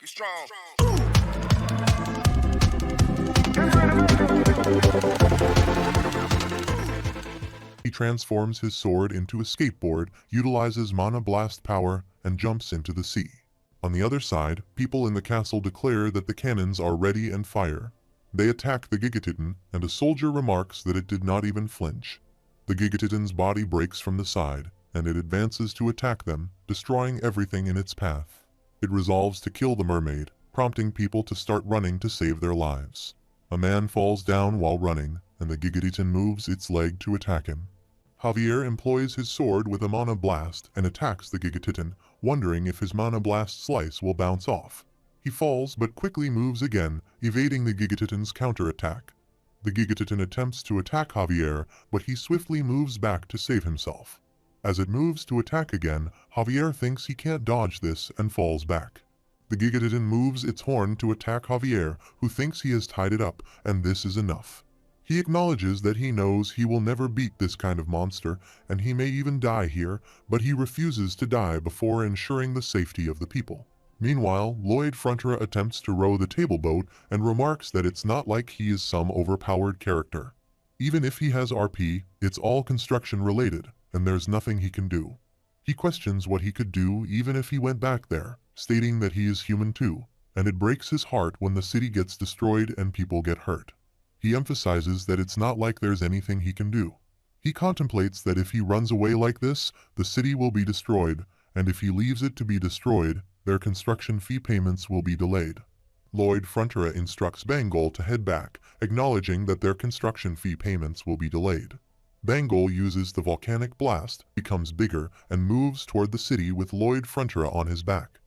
Be strong. He transforms his sword into a skateboard, utilizes mana blast power, and jumps into the sea. On the other side, people in the castle declare that the cannons are ready and fire. They attack the Gigatitan, and a soldier remarks that it did not even flinch. The Gigatitan's body breaks from the side, and it advances to attack them, destroying everything in its path. It resolves to kill the mermaid, prompting people to start running to save their lives. A man falls down while running, and the Gigatitan moves its leg to attack him. Javier employs his sword with a mana blast and attacks the Gigatitan, wondering if his mana blast slice will bounce off. He falls but quickly moves again, evading the Gigatitan's counterattack. The Gigatitan attempts to attack Javier, but he swiftly moves back to save himself. As it moves to attack again, Javier thinks he can't dodge this and falls back. The Gigatitan moves its horn to attack Javier, who thinks he has tied it up, and this is enough. He acknowledges that he knows he will never beat this kind of monster, and he may even die here, but he refuses to die before ensuring the safety of the people. Meanwhile, Lloyd Frontera attempts to row the table boat and remarks that it's not like he is some overpowered character. Even if he has RP, it's all construction related, and there's nothing he can do. He questions what he could do even if he went back there, stating that he is human too, and it breaks his heart when the city gets destroyed and people get hurt. He emphasizes that it's not like there's anything he can do. He contemplates that if he runs away like this, the city will be destroyed, and if he leaves it to be destroyed, their construction fee payments will be delayed. Lloyd Frontera instructs Bangol to head back, acknowledging that their construction fee payments will be delayed. Bangol uses the volcanic blast, becomes bigger, and moves toward the city with Lloyd Frontera on his back.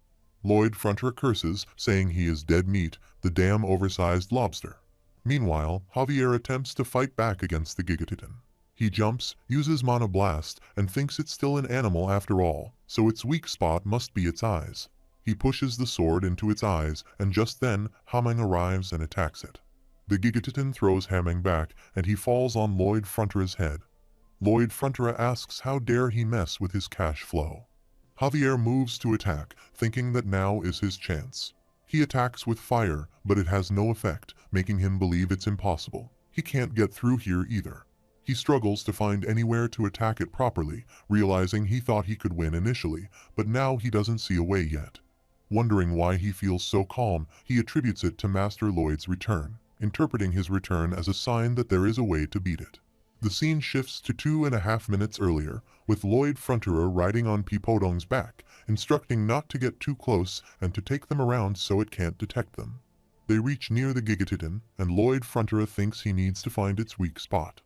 Lloyd Frontera curses, saying he is dead meat, the damn oversized lobster. Meanwhile, Javier attempts to fight back against the Gigatitan. He jumps, uses Mana Blast, and thinks it's still an animal after all, so its weak spot must be its eyes. He pushes the sword into its eyes, and just then, Hamang arrives and attacks it. The Gigatitan throws Hamang back, and he falls on Lloyd Frontera's head. Lloyd Frontera asks how dare he mess with his cash flow. Javier moves to attack, thinking that now is his chance. He attacks with fire, but it has no effect, making him believe it's impossible. He can't get through here either. He struggles to find anywhere to attack it properly, realizing he thought he could win initially, but now he doesn't see a way yet. Wondering why he feels so calm, he attributes it to Master Lloyd's return, interpreting his return as a sign that there is a way to beat it. The scene shifts to 2.5 minutes earlier, with Lloyd Frontera riding on Pipodong's back, instructing not to get too close and to take them around so it can't detect them. They reach near the Gigatitan, and Lloyd Frontera thinks he needs to find its weak spot.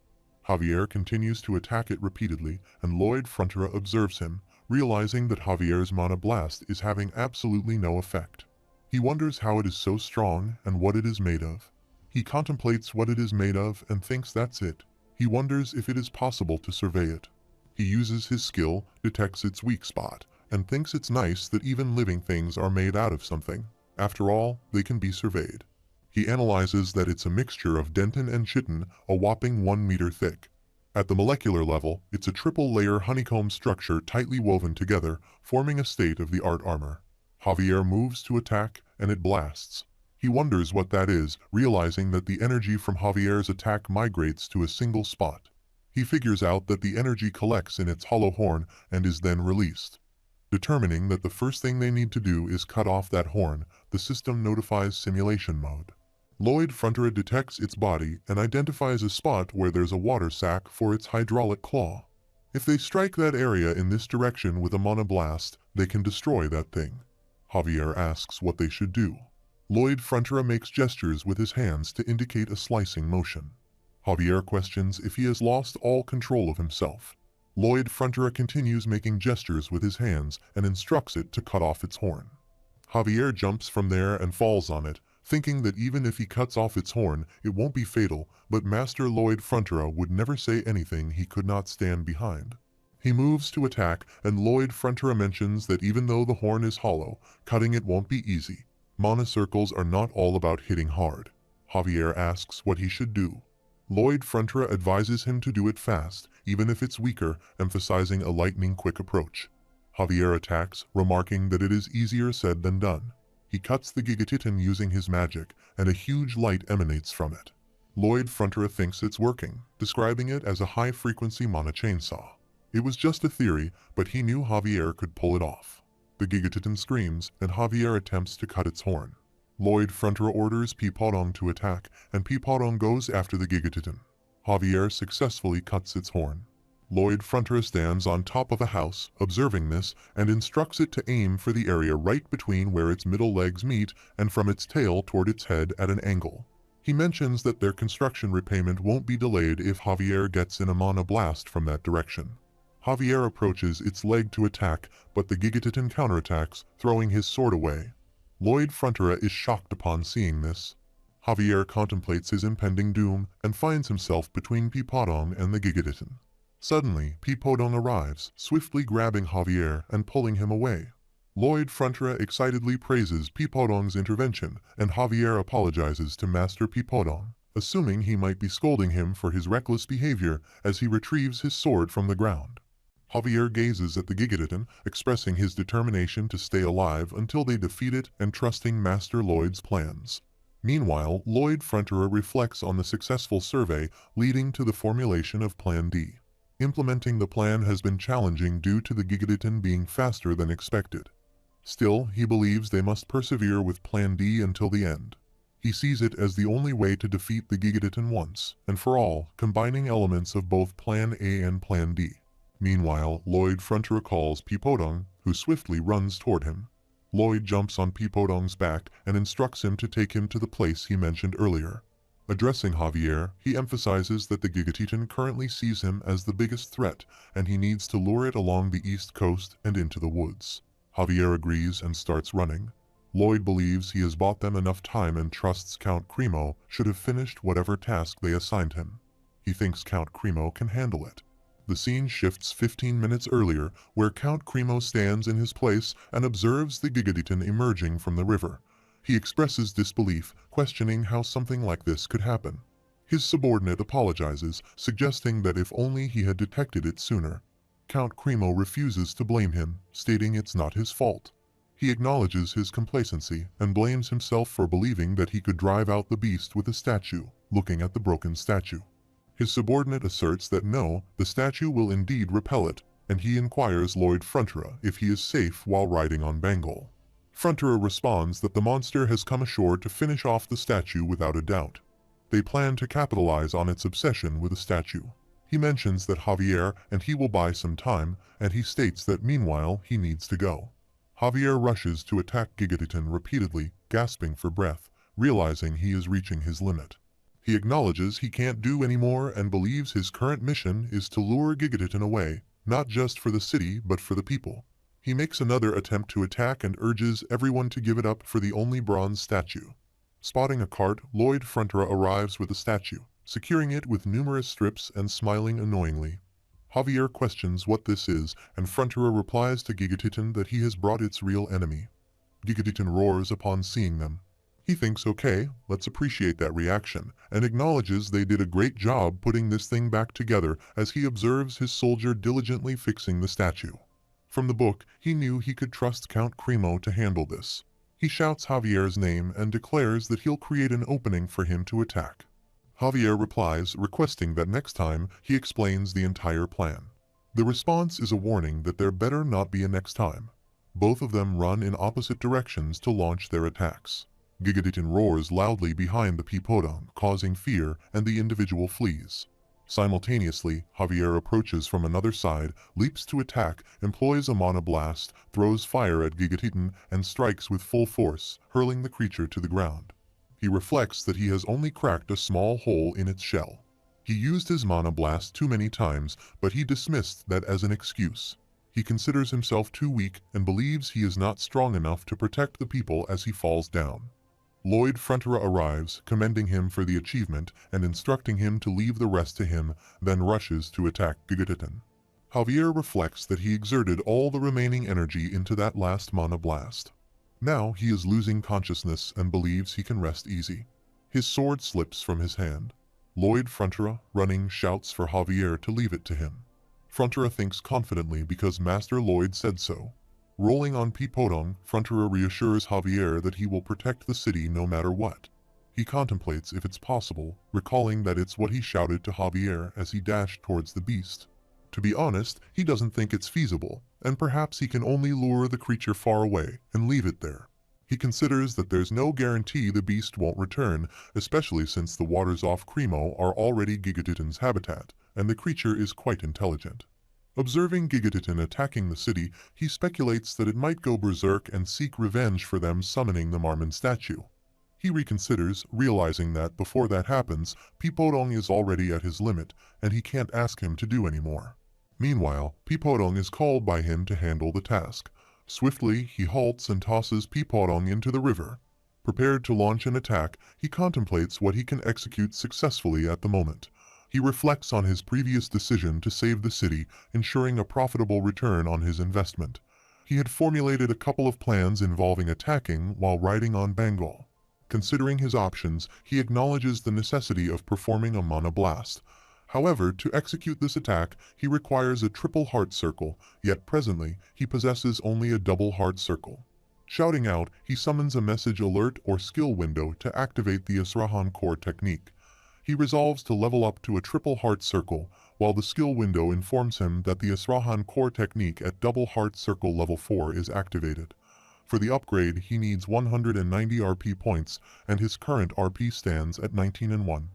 Javier continues to attack it repeatedly, and Lloyd Frontera observes him, realizing that Javier's Mana Blast is having absolutely no effect. He wonders how it is so strong and what it is made of. He contemplates what it is made of and thinks that's it. He wonders if it is possible to survey it. He uses his skill, detects its weak spot, and thinks it's nice that even living things are made out of something. After all, they can be surveyed. He analyzes that it's a mixture of dentin and chitin, a whopping 1 meter thick. At the molecular level, it's a triple-layer honeycomb structure tightly woven together, forming a state-of-the-art armor. Javier moves to attack, and it blasts. He wonders what that is, realizing that the energy from Javier's attack migrates to a single spot. He figures out that the energy collects in its hollow horn and is then released. Determining that the first thing they need to do is cut off that horn, the system notifies simulation mode. Lloyd Frontera detects its body and identifies a spot where there's a water sac for its hydraulic claw. If they strike that area in this direction with a Mana Blast, they can destroy that thing. Javier asks what they should do. Lloyd Frontera makes gestures with his hands to indicate a slicing motion. Javier questions if he has lost all control of himself. Lloyd Frontera continues making gestures with his hands and instructs it to cut off its horn. Javier jumps from there and falls on it, thinking that even if he cuts off its horn, it won't be fatal, but Master Lloyd Frontera would never say anything he could not stand behind. He moves to attack, and Lloyd Frontera mentions that even though the horn is hollow, cutting it won't be easy. Mana circles are not all about hitting hard. Javier asks what he should do. Lloyd Frontera advises him to do it fast, even if it's weaker, emphasizing a lightning-quick approach. Javier attacks, remarking that it is easier said than done. He cuts the Gigatitan using his magic, and a huge light emanates from it. Lloyd Frontera thinks it's working, describing it as a high-frequency mana chainsaw. It was just a theory, but he knew Javier could pull it off. The Gigatitan screams, and Javier attempts to cut its horn. Lloyd Frontera orders Peepodong to attack, and Peepodong goes after the Gigatitan. Javier successfully cuts its horn. Lloyd Frontera stands on top of a house, observing this, and instructs it to aim for the area right between where its middle legs meet and from its tail toward its head at an angle. He mentions that their construction repayment won't be delayed if Javier gets in a mana blast from that direction. Javier approaches its leg to attack, but the Gigatitan counterattacks, throwing his sword away. Lloyd Frontera is shocked upon seeing this. Javier contemplates his impending doom and finds himself between Peepodong and the Gigatitan. Suddenly, Peepodong arrives, swiftly grabbing Javier and pulling him away. Lloyd Frontera excitedly praises Peepodong's intervention, and Javier apologizes to Master Peepodong, assuming he might be scolding him for his reckless behavior as he retrieves his sword from the ground. Javier gazes at the Gigatitan, expressing his determination to stay alive until they defeat it and trusting Master Lloyd's plans. Meanwhile, Lloyd Frontera reflects on the successful survey leading to the formulation of Plan D. Implementing the plan has been challenging due to the Gigatitan being faster than expected. Still, he believes they must persevere with Plan D until the end. He sees it as the only way to defeat the Gigatitan once and for all, combining elements of both Plan A and Plan D. Meanwhile, Lloyd Frontera calls Peepodong, who swiftly runs toward him. Lloyd jumps on Peepodong's back and instructs him to take him to the place he mentioned earlier. Addressing Javier, he emphasizes that the Gigatitan currently sees him as the biggest threat, and he needs to lure it along the east coast and into the woods. Javier agrees and starts running. Lloyd believes he has bought them enough time and trusts Count Cremo should have finished whatever task they assigned him. He thinks Count Cremo can handle it. The scene shifts 15 minutes earlier, where Count Cremo stands in his place and observes the Gigatitan emerging from the river. He expresses disbelief, questioning how something like this could happen. His subordinate apologizes, suggesting that if only he had detected it sooner. Count Cremo refuses to blame him, stating it's not his fault. He acknowledges his complacency and blames himself for believing that he could drive out the beast with a statue, looking at the broken statue. His subordinate asserts that no, the statue will indeed repel it, and he inquires Lloyd Frontera if he is safe while riding on Bengal. Frontera responds that the monster has come ashore to finish off the statue without a doubt. They plan to capitalize on its obsession with the statue. He mentions that Javier and he will buy some time, and he states that meanwhile he needs to go. Javier rushes to attack Gigatitan repeatedly, gasping for breath, realizing he is reaching his limit. He acknowledges he can't do any more and believes his current mission is to lure Gigatitan away, not just for the city but for the people. He makes another attempt to attack and urges everyone to give it up for the only bronze statue. Spotting a cart, Lloyd Frontera arrives with the statue, securing it with numerous strips and smiling annoyingly. Javier questions what this is, and Frontera replies to Gigatitan that he has brought its real enemy. Gigatitan roars upon seeing them. He thinks, okay, let's appreciate that reaction, and acknowledges they did a great job putting this thing back together as he observes his soldier diligently fixing the statue. From the book, he knew he could trust Count Cremo to handle this. He shouts Javier's name and declares that he'll create an opening for him to attack. Javier replies, requesting that next time he explains the entire plan. The response is a warning that there better not be a next time. Both of them run in opposite directions to launch their attacks. Gigatitan roars loudly behind the Peepodong, causing fear, and the individual flees. Simultaneously, Javier approaches from another side, leaps to attack, employs a mana blast, throws fire at Gigatitan, and strikes with full force, hurling the creature to the ground. He reflects that he has only cracked a small hole in its shell. He used his mana blast too many times, but he dismissed that as an excuse. He considers himself too weak and believes he is not strong enough to protect the people as he falls down. Lloyd Frontera arrives, commending him for the achievement and instructing him to leave the rest to him, then rushes to attack Gigatitan. Javier reflects that he exerted all the remaining energy into that last mana blast. Now he is losing consciousness and believes he can rest easy. His sword slips from his hand. Lloyd Frontera, running, shouts for Javier to leave it to him. Frontera thinks confidently because Master Lloyd said so. Rolling on Baron Frontera reassures Javier that he will protect the city no matter what. He contemplates if it's possible, recalling that it's what he shouted to Javier as he dashed towards the beast. To be honest, he doesn't think it's feasible, and perhaps he can only lure the creature far away and leave it there. He considers that there's no guarantee the beast won't return, especially since the waters off Cremo are already Gigatitan's habitat, and the creature is quite intelligent. Observing Gigatitan attacking the city, he speculates that it might go berserk and seek revenge for them summoning the Marmon statue. He reconsiders, realizing that before that happens, Baron is already at his limit, and he can't ask him to do any more. Meanwhile, Baron is called by him to handle the task. Swiftly, he halts and tosses Baron into the river. Prepared to launch an attack, he contemplates what he can execute successfully at the moment. He reflects on his previous decision to save the city, ensuring a profitable return on his investment. He had formulated a couple of plans involving attacking while riding on Bengal. Considering his options, he acknowledges the necessity of performing a mana blast. However, to execute this attack, he requires a triple heart circle, yet presently, he possesses only a double heart circle. Shouting out, he summons a message alert or skill window to activate the Asrahan core technique. He resolves to level up to a triple heart circle, while the skill window informs him that the Asrahan core technique at double heart circle level 4 is activated. For the upgrade, he needs 190 RP points, and his current RP stands at 19 and 1.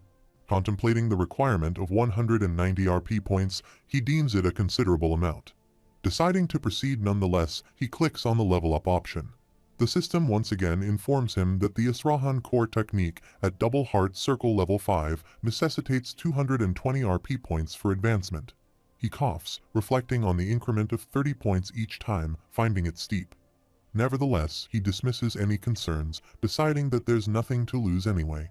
Contemplating the requirement of 190 RP points, he deems it a considerable amount. Deciding to proceed nonetheless, he clicks on the level up option. The system once again informs him that the Asrahan core technique at double heart circle level 5 necessitates 220 RP points for advancement. He coughs, reflecting on the increment of 30 points each time, finding it steep. Nevertheless, he dismisses any concerns, deciding that there's nothing to lose anyway.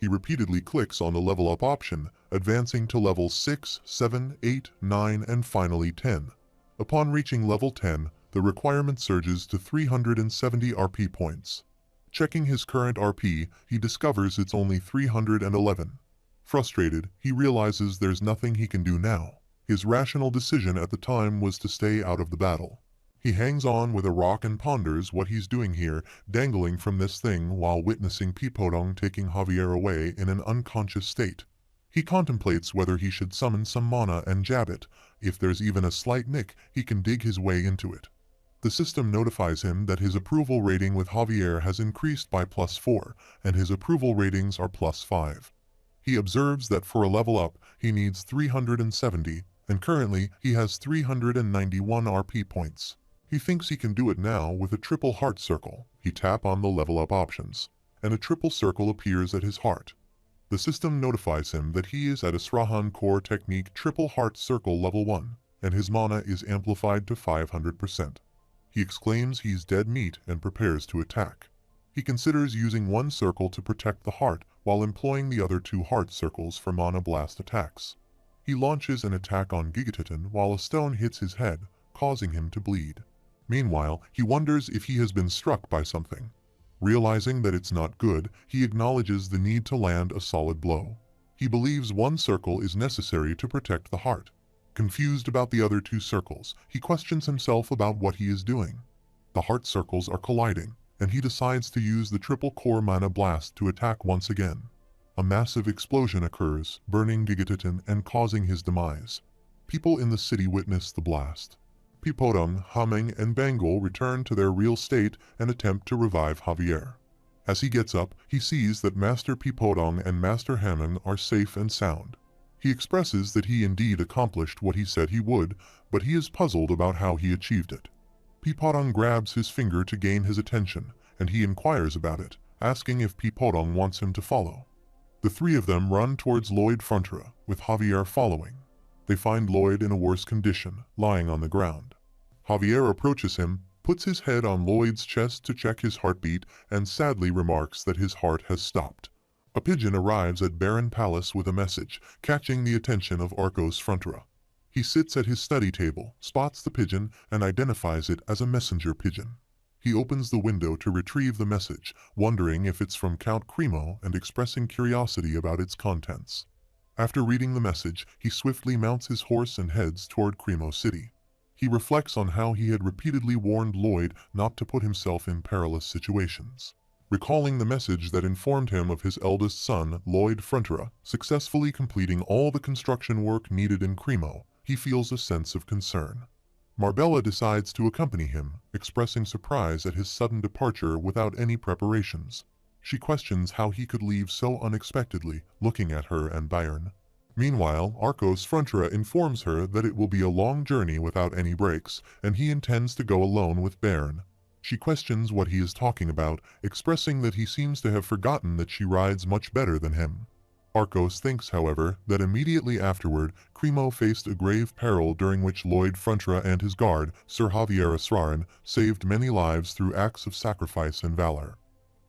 He repeatedly clicks on the level up option, advancing to levels 6, 7, 8, 9, and finally 10. Upon reaching level 10, the requirement surges to 370 RP points. Checking his current RP, he discovers it's only 311. Frustrated, he realizes there's nothing he can do now. His rational decision at the time was to stay out of the battle. He hangs on with a rock and ponders what he's doing here, dangling from this thing while witnessing Baron taking Javier away in an unconscious state. He contemplates whether he should summon some mana and jab it. If there's even a slight nick, he can dig his way into it. The system notifies him that his approval rating with Javier has increased by +4, and his approval ratings are +5. He observes that for a level up, he needs 370, and currently he has 391 RP points. He thinks he can do it now with a triple heart circle. He taps on the level up options, and a triple circle appears at his heart. The system notifies him that he is at Asrahan core technique triple heart circle level 1, and his mana is amplified to 500%. He exclaims he's dead meat and prepares to attack. He considers using one circle to protect the heart while employing the other 2 heart circles for mana blast attacks. He launches an attack on Gigatitan while a stone hits his head, causing him to bleed. Meanwhile, he wonders if he has been struck by something. Realizing that it's not good, he acknowledges the need to land a solid blow. He believes one circle is necessary to protect the heart. Confused about the other 2 circles, he questions himself about what he is doing. The heart circles are colliding, and he decides to use the triple core mana blast to attack once again. A massive explosion occurs, burning Gigatitan and causing his demise. People in the city witness the blast. Baron, Haming, and Bengal return to their real state and attempt to revive Javier. As he gets up, he sees that Master Baron and Master Haming are safe and sound. He expresses that he indeed accomplished what he said he would, but he is puzzled about how he achieved it. Baron grabs his finger to gain his attention, and he inquires about it, asking if Baron wants him to follow. The 3 of them run towards Lloyd Frontera, with Javier following. They find Lloyd in a worse condition, lying on the ground. Javier approaches him, puts his head on Lloyd's chest to check his heartbeat, and sadly remarks that his heart has stopped. A pigeon arrives at Baron Palace with a message, catching the attention of Arcos Frontera. He sits at his study table, spots the pigeon, and identifies it as a messenger pigeon. He opens the window to retrieve the message, wondering if it's from Count Cremo and expressing curiosity about its contents. After reading the message, he swiftly mounts his horse and heads toward Cremo City. He reflects on how he had repeatedly warned Lloyd not to put himself in perilous situations. Recalling the message that informed him of his eldest son, Lloyd Frontera, successfully completing all the construction work needed in Cremo, he feels a sense of concern. Marbella decides to accompany him, expressing surprise at his sudden departure without any preparations. She questions how he could leave so unexpectedly, looking at her and Baron. Meanwhile, Arcos Frontera informs her that it will be a long journey without any breaks, and he intends to go alone with Baron. She questions what he is talking about, expressing that he seems to have forgotten that she rides much better than him. Arcos thinks, however, that immediately afterward, Cremo faced a grave peril during which Lloyd Frontera and his guard, Sir Javier Asrarin, saved many lives through acts of sacrifice and valor.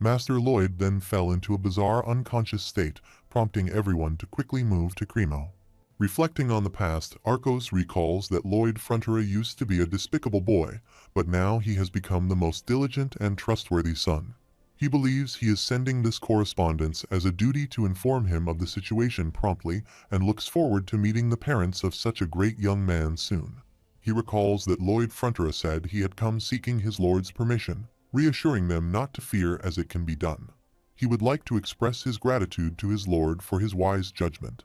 Master Lloyd then fell into a bizarre unconscious state, prompting everyone to quickly move to Cremo. Reflecting on the past, Arcos recalls that Lloyd Frontera used to be a despicable boy, but now he has become the most diligent and trustworthy son. He believes he is sending this correspondence as a duty to inform him of the situation promptly and looks forward to meeting the parents of such a great young man soon. He recalls that Lloyd Frontera said he had come seeking his lord's permission, reassuring them not to fear as it can be done. He would like to express his gratitude to his lord for his wise judgment.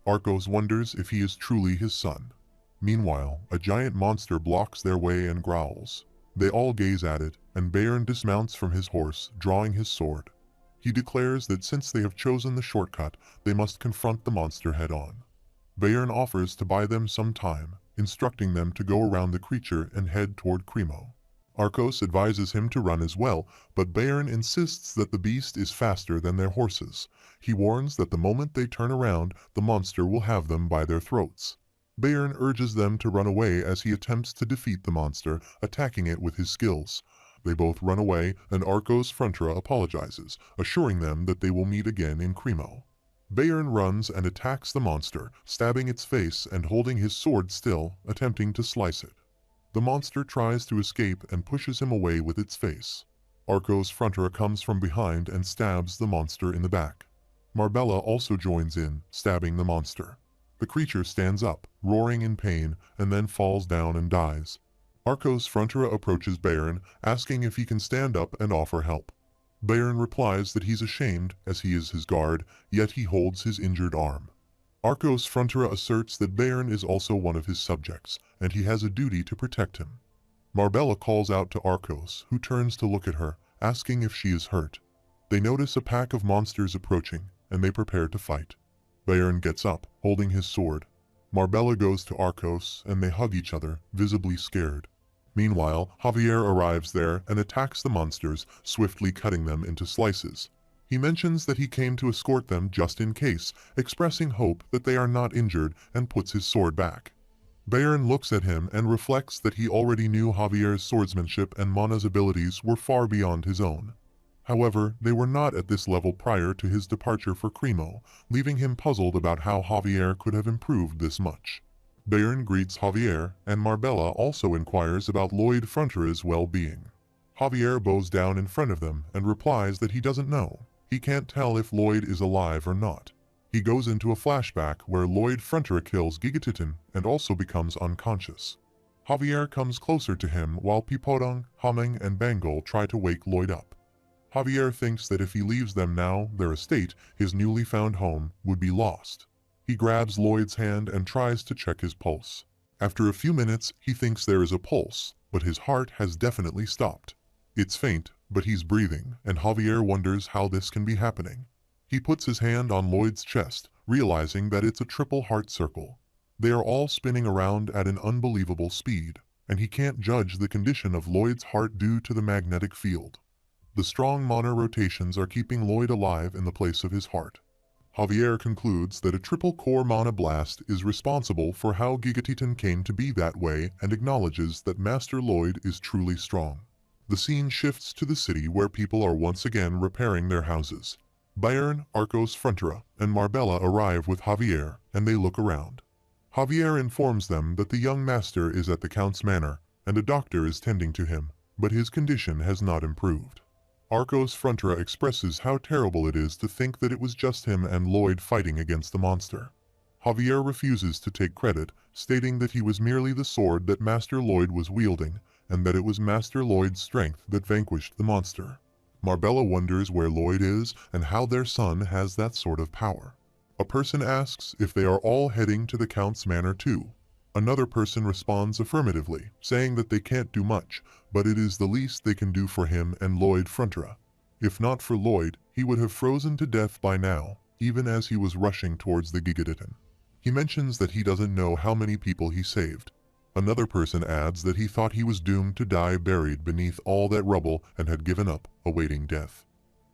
Arcos wonders if he is truly his son. Meanwhile, a giant monster blocks their way and growls. They all gaze at it, and Baron dismounts from his horse, drawing his sword. He declares that since they have chosen the shortcut, they must confront the monster head-on. Baron offers to buy them some time, instructing them to go around the creature and head toward Cremo. Arcos advises him to run as well, but Baron insists that the beast is faster than their horses. He warns that the moment they turn around, the monster will have them by their throats. Baron urges them to run away as he attempts to defeat the monster, attacking it with his skills. They both run away, and Arcos Frontera apologizes, assuring them that they will meet again in Cremo. Baron runs and attacks the monster, stabbing its face and holding his sword still, attempting to slice it. The monster tries to escape and pushes him away with its face. Arcos Frontera comes from behind and stabs the monster in the back. Marbella also joins in, stabbing the monster. The creature stands up, roaring in pain, and then falls down and dies. Arcos Frontera approaches Baron, asking if he can stand up and offer help. Baron replies that he's ashamed, as he is his guard, yet he holds his injured arm. Arcos Frontera asserts that Baron is also one of his subjects, and he has a duty to protect him. Marbella calls out to Arcos, who turns to look at her, asking if she is hurt. They notice a pack of monsters approaching, and they prepare to fight. Baron gets up, holding his sword. Marbella goes to Arcos, and they hug each other, visibly scared. Meanwhile, Javier arrives there and attacks the monsters, swiftly cutting them into slices. He mentions that he came to escort them just in case, expressing hope that they are not injured, and puts his sword back. Baron looks at him and reflects that he already knew Javier's swordsmanship and Mana's abilities were far beyond his own. However, they were not at this level prior to his departure for Cremo, leaving him puzzled about how Javier could have improved this much. Baron greets Javier, and Marbella also inquires about Lloyd Frontera's well-being. Javier bows down in front of them and replies that he doesn't know. He can't tell if Lloyd is alive or not. He goes into a flashback where Lloyd Frontera kills Gigatitan and also becomes unconscious. Javier comes closer to him while Pipodong, Hameng, and Bangle try to wake Lloyd up. Javier thinks that if he leaves them now, their estate, his newly found home, would be lost. He grabs Lloyd's hand and tries to check his pulse. After a few minutes, he thinks there is a pulse, but his heart has definitely stopped. It's faint, but he's breathing, and Javier wonders how this can be happening. He puts his hand on Lloyd's chest, realizing that it's a triple heart circle. They are all spinning around at an unbelievable speed, and he can't judge the condition of Lloyd's heart due to the magnetic field. The strong mana rotations are keeping Lloyd alive in the place of his heart. Javier concludes that a triple core mana blast is responsible for how Gigatitan came to be that way and acknowledges that Master Lloyd is truly strong. The scene shifts to the city where people are once again repairing their houses. Baron, Arcos Frontera, and Marbella arrive with Javier, and they look around. Javier informs them that the young master is at the Count's manor, and a doctor is tending to him, but his condition has not improved. Arcos Frontera expresses how terrible it is to think that it was just him and Lloyd fighting against the monster. Javier refuses to take credit, stating that he was merely the sword that Master Lloyd was wielding, and that it was Master Lloyd's strength that vanquished the monster. Marbella wonders where Lloyd is and how their son has that sort of power. A person asks if they are all heading to the Count's manor too. Another person responds affirmatively, saying that they can't do much, but it is the least they can do for him and Lloyd Frontera. If not for Lloyd, he would have frozen to death by now, even as he was rushing towards the Gigaton. He mentions that he doesn't know how many people he saved. Another person adds that he thought he was doomed to die buried beneath all that rubble and had given up, awaiting death.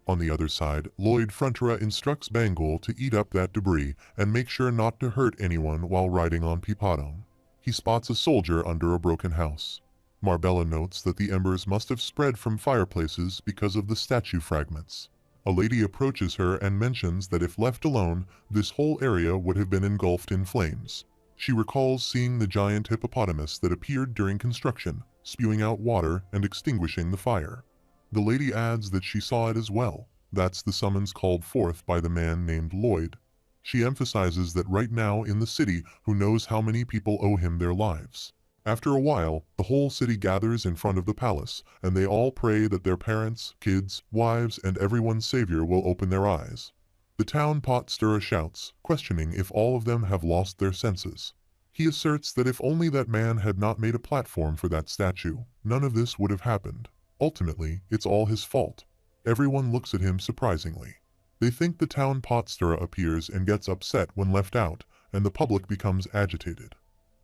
On the other side, Lloyd Frontera instructs Bangul to eat up that debris and make sure not to hurt anyone while riding on Pipadong. He spots a soldier under a broken house. Marbella notes that the embers must have spread from fireplaces because of the statue fragments. A lady approaches her and mentions that if left alone, this whole area would have been engulfed in flames. She recalls seeing the giant hippopotamus that appeared during construction, spewing out water and extinguishing the fire. The lady adds that she saw it as well. That's the summons called forth by the man named Lloyd. She emphasizes that right now in the city, who knows how many people owe him their lives. After a while, the whole city gathers in front of the palace, and they all pray that their parents, kids, wives, and everyone's savior will open their eyes. The town pot stirrer shouts, questioning if all of them have lost their senses. He asserts that if only that man had not made a platform for that statue, none of this would have happened. Ultimately, it's all his fault. Everyone looks at him surprisingly. They think the town pot stirrer appears and gets upset when left out, and the public becomes agitated.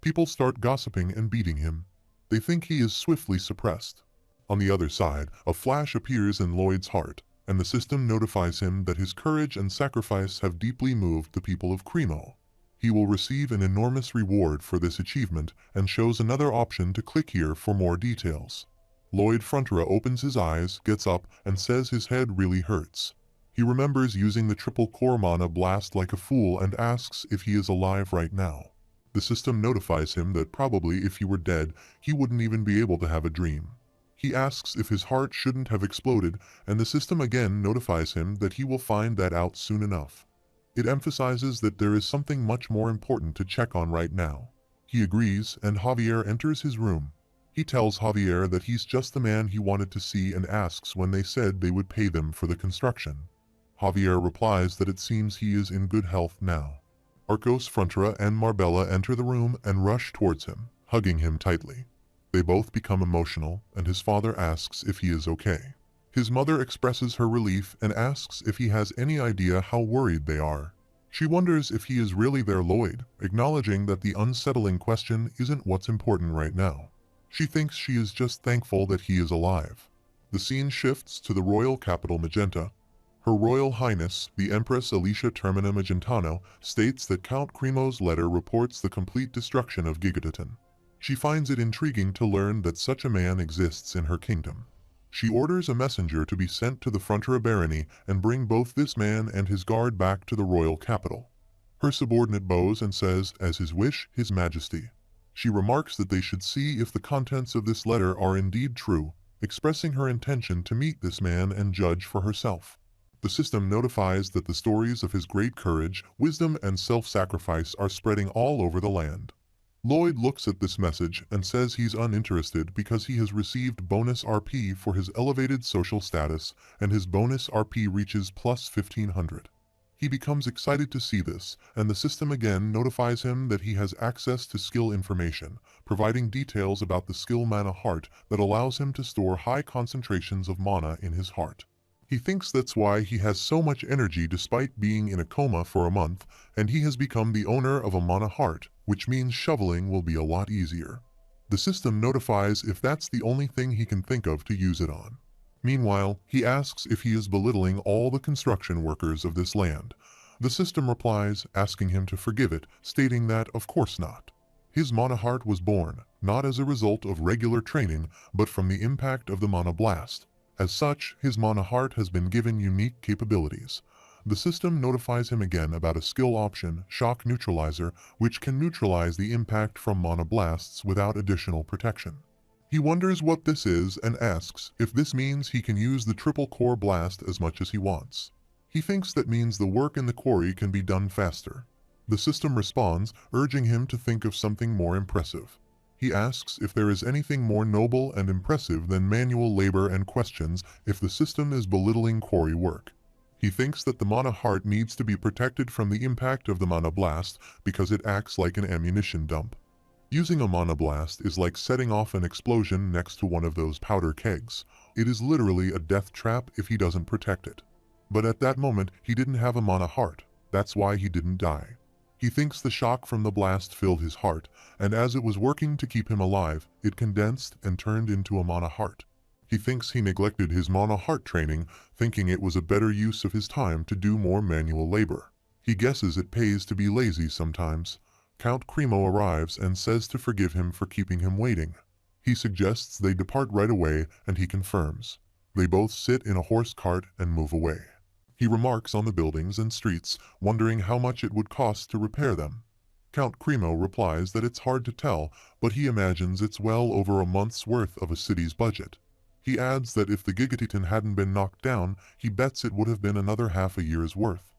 People start gossiping and beating him. They think he is swiftly suppressed. On the other side, a flash appears in Lloyd's heart, and the system notifies him that his courage and sacrifice have deeply moved the people of Cremo. He will receive an enormous reward for this achievement and shows another option to click here for more details. Lloyd Frontera opens his eyes, gets up, and says his head really hurts. He remembers using the triple core mana blast like a fool and asks if he is alive right now. The system notifies him that probably if he were dead, he wouldn't even be able to have a dream. He asks if his heart shouldn't have exploded, and the system again notifies him that he will find that out soon enough. It emphasizes that there is something much more important to check on right now. He agrees, and Javier enters his room. He tells Javier that he's just the man he wanted to see and asks when they said they would pay them for the construction. Javier replies that it seems he is in good health now. Arcos Frontera and Marbella enter the room and rush towards him, hugging him tightly. They both become emotional, and his father asks if he is okay. His mother expresses her relief and asks if he has any idea how worried they are. She wonders if he is really their Lloyd, acknowledging that the unsettling question isn't what's important right now. She thinks she is just thankful that he is alive. The scene shifts to the royal capital Magenta. Her Royal Highness, the Empress Alicia Termina Magentano, states that Count Cremo's letter reports the complete destruction of Gigaton. She finds it intriguing to learn that such a man exists in her kingdom. She orders a messenger to be sent to the Frontera barony and bring both this man and his guard back to the royal capital. Her subordinate bows and says, as his wish, His Majesty. She remarks that they should see if the contents of this letter are indeed true, expressing her intention to meet this man and judge for herself. The system notifies that the stories of his great courage, wisdom, and self-sacrifice are spreading all over the land. Lloyd looks at this message and says he's uninterested because he has received bonus RP for his elevated social status, and his bonus RP reaches plus 1500. He becomes excited to see this, and the system again notifies him that he has access to skill information, providing details about the skill mana heart that allows him to store high concentrations of mana in his heart. He thinks that's why he has so much energy despite being in a coma for a month, and he has become the owner of a mana heart, which means shoveling will be a lot easier. The system notifies if that's the only thing he can think of to use it on. Meanwhile, he asks if he is belittling all the construction workers of this land. The system replies, asking him to forgive it, stating that of course not. His mana heart was born, not as a result of regular training, but from the impact of the mana blast. As such, his mana heart has been given unique capabilities. The system notifies him again about a skill option, Shock Neutralizer, which can neutralize the impact from mana blasts without additional protection. He wonders what this is and asks if this means he can use the triple core blast as much as he wants. He thinks that means the work in the quarry can be done faster. The system responds, urging him to think of something more impressive. He asks if there is anything more noble and impressive than manual labor and questions if the system is belittling quarry work. He thinks that the mana heart needs to be protected from the impact of the mana blast because it acts like an ammunition dump. Using a mana blast is like setting off an explosion next to one of those powder kegs. It is literally a death trap if he doesn't protect it. But at that moment, he didn't have a mana heart. That's why he didn't die. He thinks the shock from the blast filled his heart, and as it was working to keep him alive, it condensed and turned into a mana heart. He thinks he neglected his mana heart training, thinking it was a better use of his time to do more manual labor. He guesses it pays to be lazy sometimes. Count Cremo arrives and says to forgive him for keeping him waiting. He suggests they depart right away, and he confirms. They both sit in a horse cart and move away. He remarks on the buildings and streets, wondering how much it would cost to repair them. Count Cremo replies that it's hard to tell, but he imagines it's well over a month's worth of a city's budget. He adds that if the Gigatitan hadn't been knocked down, he bets it would have been another half a year's worth.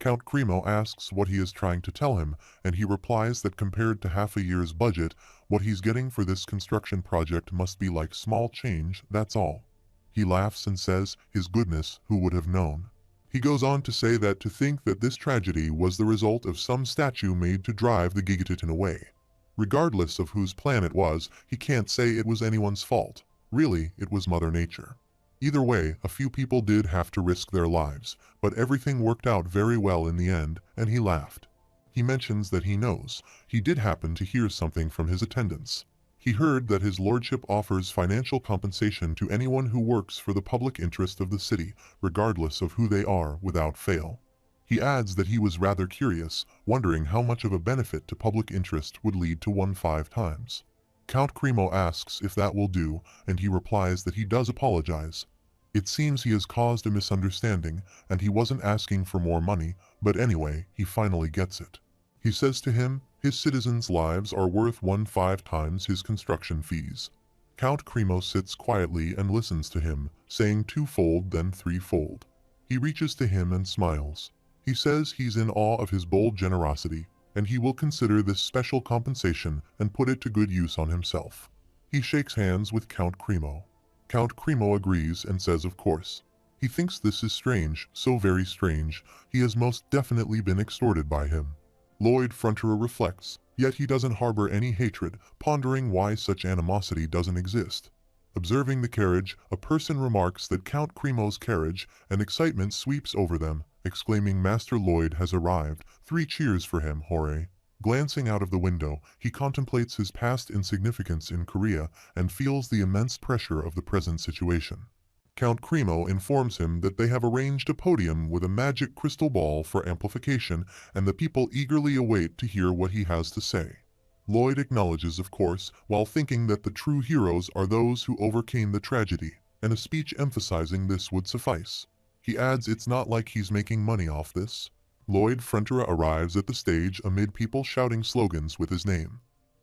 Count Cremo asks what he is trying to tell him, and he replies that compared to half a year's budget, what he's getting for this construction project must be like small change, that's all. He laughs and says, his goodness, who would have known? He goes on to say that to think that this tragedy was the result of some statue made to drive the Gigatitan away. Regardless of whose plan it was, he can't say it was anyone's fault. Really, it was Mother Nature. Either way, a few people did have to risk their lives, but everything worked out very well in the end, and he laughed. He mentions that he knows. He did happen to hear something from his attendants. He heard that his lordship offers financial compensation to anyone who works for the public interest of the city, regardless of who they are, without fail. He adds that he was rather curious, wondering how much of a benefit to public interest would lead to 1 5 times. Count Cremo asks if that will do, and he replies that he does apologize. It seems he has caused a misunderstanding, and he wasn't asking for more money, but anyway, he finally gets it. He says to him, his citizens' lives are worth 1 5 times his construction fees. Count Cremo sits quietly and listens to him, saying 2-fold then 3-fold. He reaches to him and smiles. He says he's in awe of his bold generosity, and he will consider this special compensation and put it to good use on himself. He shakes hands with Count Cremo. Count Cremo agrees and says of course. He thinks this is strange, so very strange, he has most definitely been extorted by him. Baron Frontera reflects, yet he doesn't harbor any hatred, pondering why such animosity doesn't exist. Observing the carriage, a person remarks that Count Cremo's carriage, and excitement sweeps over them, exclaiming Master Lloyd has arrived, 3 cheers for him, hooray. Glancing out of the window, he contemplates his past insignificance in Korea and feels the immense pressure of the present situation. Count Cremo informs him that they have arranged a podium with a magic crystal ball for amplification, and the people eagerly await to hear what he has to say. Lloyd acknowledges, of course, while thinking that the true heroes are those who overcame the tragedy, and a speech emphasizing this would suffice. He adds it's not like he's making money off this. Baron Frontera arrives at the stage amid people shouting slogans with his name.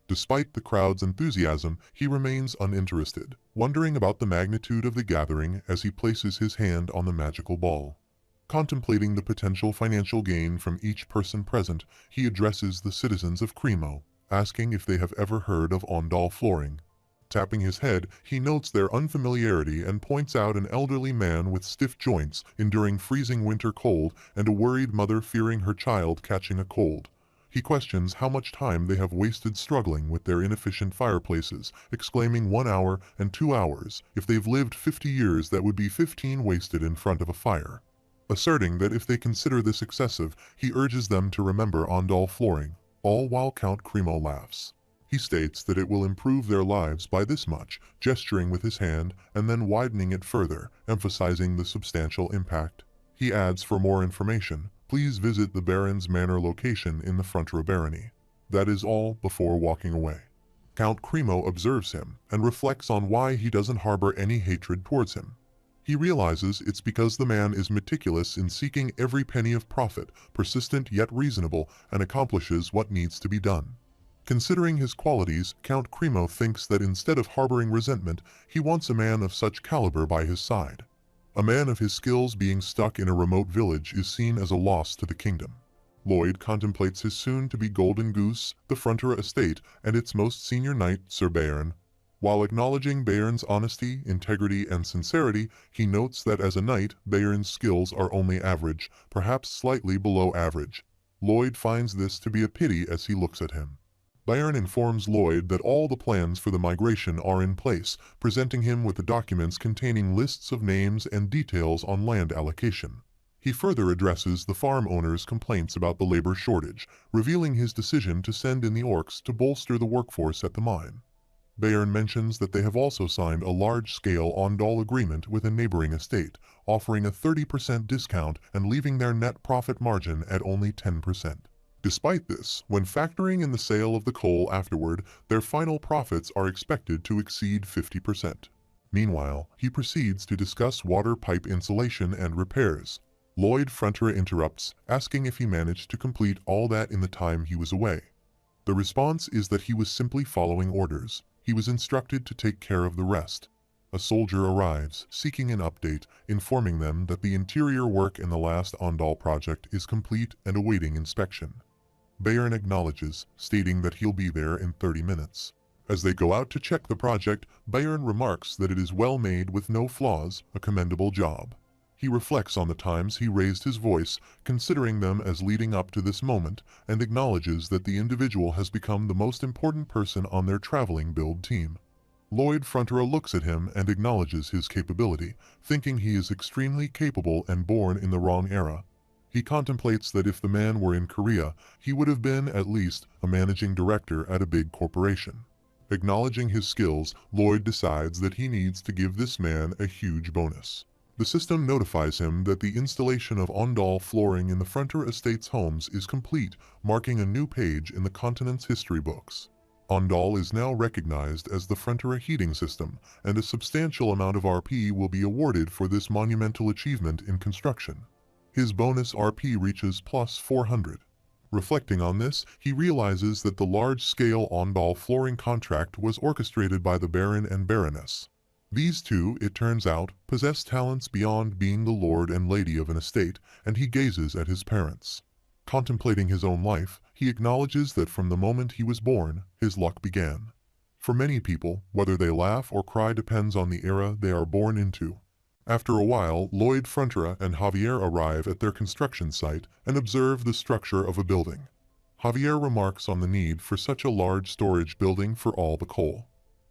Despite the crowd's enthusiasm, he remains uninterested, wondering about the magnitude of the gathering as he places his hand on the magical ball. Contemplating the potential financial gain from each person present, he addresses the citizens of Cremo, asking if they have ever heard of Ondal flooring. Tapping his head, he notes their unfamiliarity and points out an elderly man with stiff joints enduring freezing winter cold and a worried mother fearing her child catching a cold. He questions how much time they have wasted struggling with their inefficient fireplaces, exclaiming 1 hour and 2 hours. If they've lived 50 years, that would be 15 wasted in front of a fire. Asserting that if they consider this excessive, he urges them to remember Ondal flooring, all while Count Cremo laughs. He states that it will improve their lives by this much, gesturing with his hand and then widening it further, emphasizing the substantial impact. He adds for more information, please visit the Baron's Manor location in the Frontera barony. That is all before walking away. Count Cremo observes him and reflects on why he doesn't harbor any hatred towards him. He realizes it's because the man is meticulous in seeking every penny of profit, persistent yet reasonable, and accomplishes what needs to be done. Considering his qualities, Count Cremo thinks that instead of harboring resentment, he wants a man of such caliber by his side. A man of his skills being stuck in a remote village is seen as a loss to the kingdom. Lloyd contemplates his soon-to-be golden goose, the Frontera estate, and its most senior knight, Sir Baron. While acknowledging Baron's honesty, integrity, and sincerity, he notes that as a knight, Baron's skills are only average, perhaps slightly below average. Lloyd finds this to be a pity as he looks at him. Baron informs Lloyd that all the plans for the migration are in place, presenting him with the documents containing lists of names and details on land allocation. He further addresses the farm owners' complaints about the labor shortage, revealing his decision to send in the orcs to bolster the workforce at the mine. Baron mentions that they have also signed a large-scale on-doll agreement with a neighboring estate, offering a 30% discount and leaving their net profit margin at only 10%. Despite this, when factoring in the sale of the coal afterward, their final profits are expected to exceed 50%. Meanwhile, he proceeds to discuss water pipe insulation and repairs. Lloyd Frontera interrupts, asking if he managed to complete all that in the time he was away. The response is that he was simply following orders. He was instructed to take care of the rest. A soldier arrives, seeking an update, informing them that the interior work in the last on-doll project is complete and awaiting inspection. Baron acknowledges, stating that he'll be there in 30 minutes. As they go out to check the project, Baron remarks that it is well made with no flaws, a commendable job. He reflects on the times he raised his voice, considering them as leading up to this moment, and acknowledges that the individual has become the most important person on their traveling build team. Lloyd Frontera looks at him and acknowledges his capability, thinking he is extremely capable and born in the wrong era. He contemplates that if the man were in Korea, he would have been, at least, a managing director at a big corporation. Acknowledging his skills, Lloyd decides that he needs to give this man a huge bonus. The system notifies him that the installation of on-doll flooring in the Frontera estate's homes is complete, marking a new page in the continent's history books. On-doll is now recognized as the Frontera heating system, and a substantial amount of RP will be awarded for this monumental achievement in construction. His bonus RP reaches plus 400. Reflecting on this, he realizes that the large-scale on-doll flooring contract was orchestrated by the Baron and Baroness. These two, it turns out, possess talents beyond being the lord and lady of an estate, and he gazes at his parents. Contemplating his own life, he acknowledges that from the moment he was born, his luck began. For many people, whether they laugh or cry depends on the era they are born into. After a while, Lloyd Frontera and Javier arrive at their construction site and observe the structure of a building. Javier remarks on the need for such a large storage building for all the coal.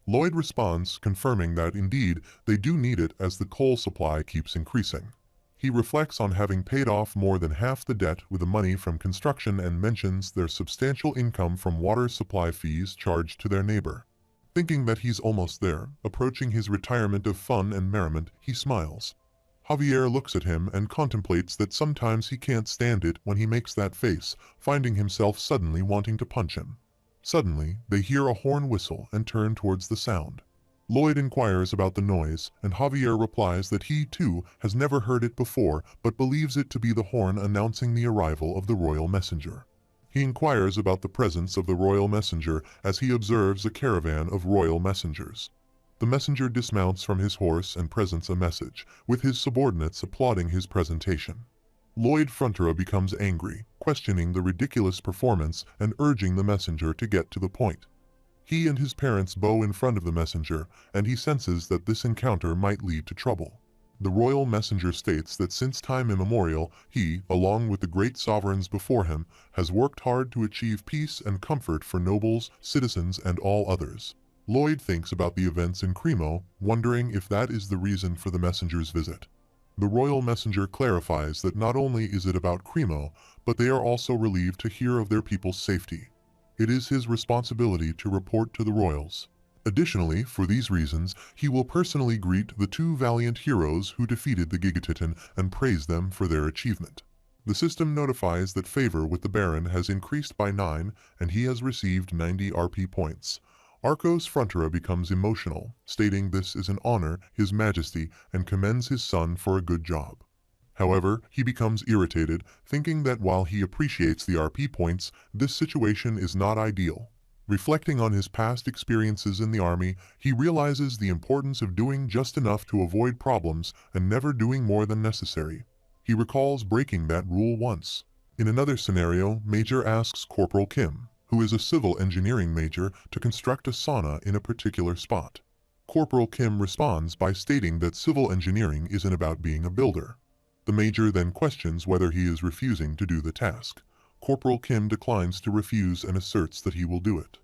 Lloyd responds, confirming that indeed they do need it as the coal supply keeps increasing. He reflects on having paid off more than half the debt with the money from construction and mentions their substantial income from water supply fees charged to their neighbor. Thinking that he's almost there, approaching his retirement of fun and merriment, he smiles. Javier looks at him and contemplates that sometimes he can't stand it when he makes that face, finding himself suddenly wanting to punch him. Suddenly, they hear a horn whistle and turn towards the sound. Lloyd inquires about the noise, and Javier replies that he, too, has never heard it before but believes it to be the horn announcing the arrival of the royal messenger. He inquires about the presence of the royal messenger as he observes a caravan of royal messengers. The messenger dismounts from his horse and presents a message, with his subordinates applauding his presentation. Lloyd Frontera becomes angry, questioning the ridiculous performance and urging the messenger to get to the point. He and his parents bow in front of the messenger, and he senses that this encounter might lead to trouble. The royal messenger states that since time immemorial, he, along with the great sovereigns before him, has worked hard to achieve peace and comfort for nobles, citizens, and all others. Lloyd thinks about the events in Cremo, wondering if that is the reason for the messenger's visit. The royal messenger clarifies that not only is it about Cremo, but they are also relieved to hear of their people's safety. It is his responsibility to report to the royals. Additionally, for these reasons, he will personally greet the two valiant heroes who defeated the Gigatitan and praise them for their achievement. The system notifies that favor with the Baron has increased by 9, and he has received 90 RP points. Arcos Frontera becomes emotional, stating this is an honor, His Majesty, and commends his son for a good job. However, he becomes irritated, thinking that while he appreciates the RP points, this situation is not ideal. Reflecting on his past experiences in the army, he realizes the importance of doing just enough to avoid problems and never doing more than necessary. He recalls breaking that rule once. In another scenario, Major asks Corporal Kim, who is a civil engineering major, to construct a sauna in a particular spot. Corporal Kim responds by stating that civil engineering isn't about being a builder. The major then questions whether he is refusing to do the task. Corporal Kim declines to refuse and asserts that he will do it.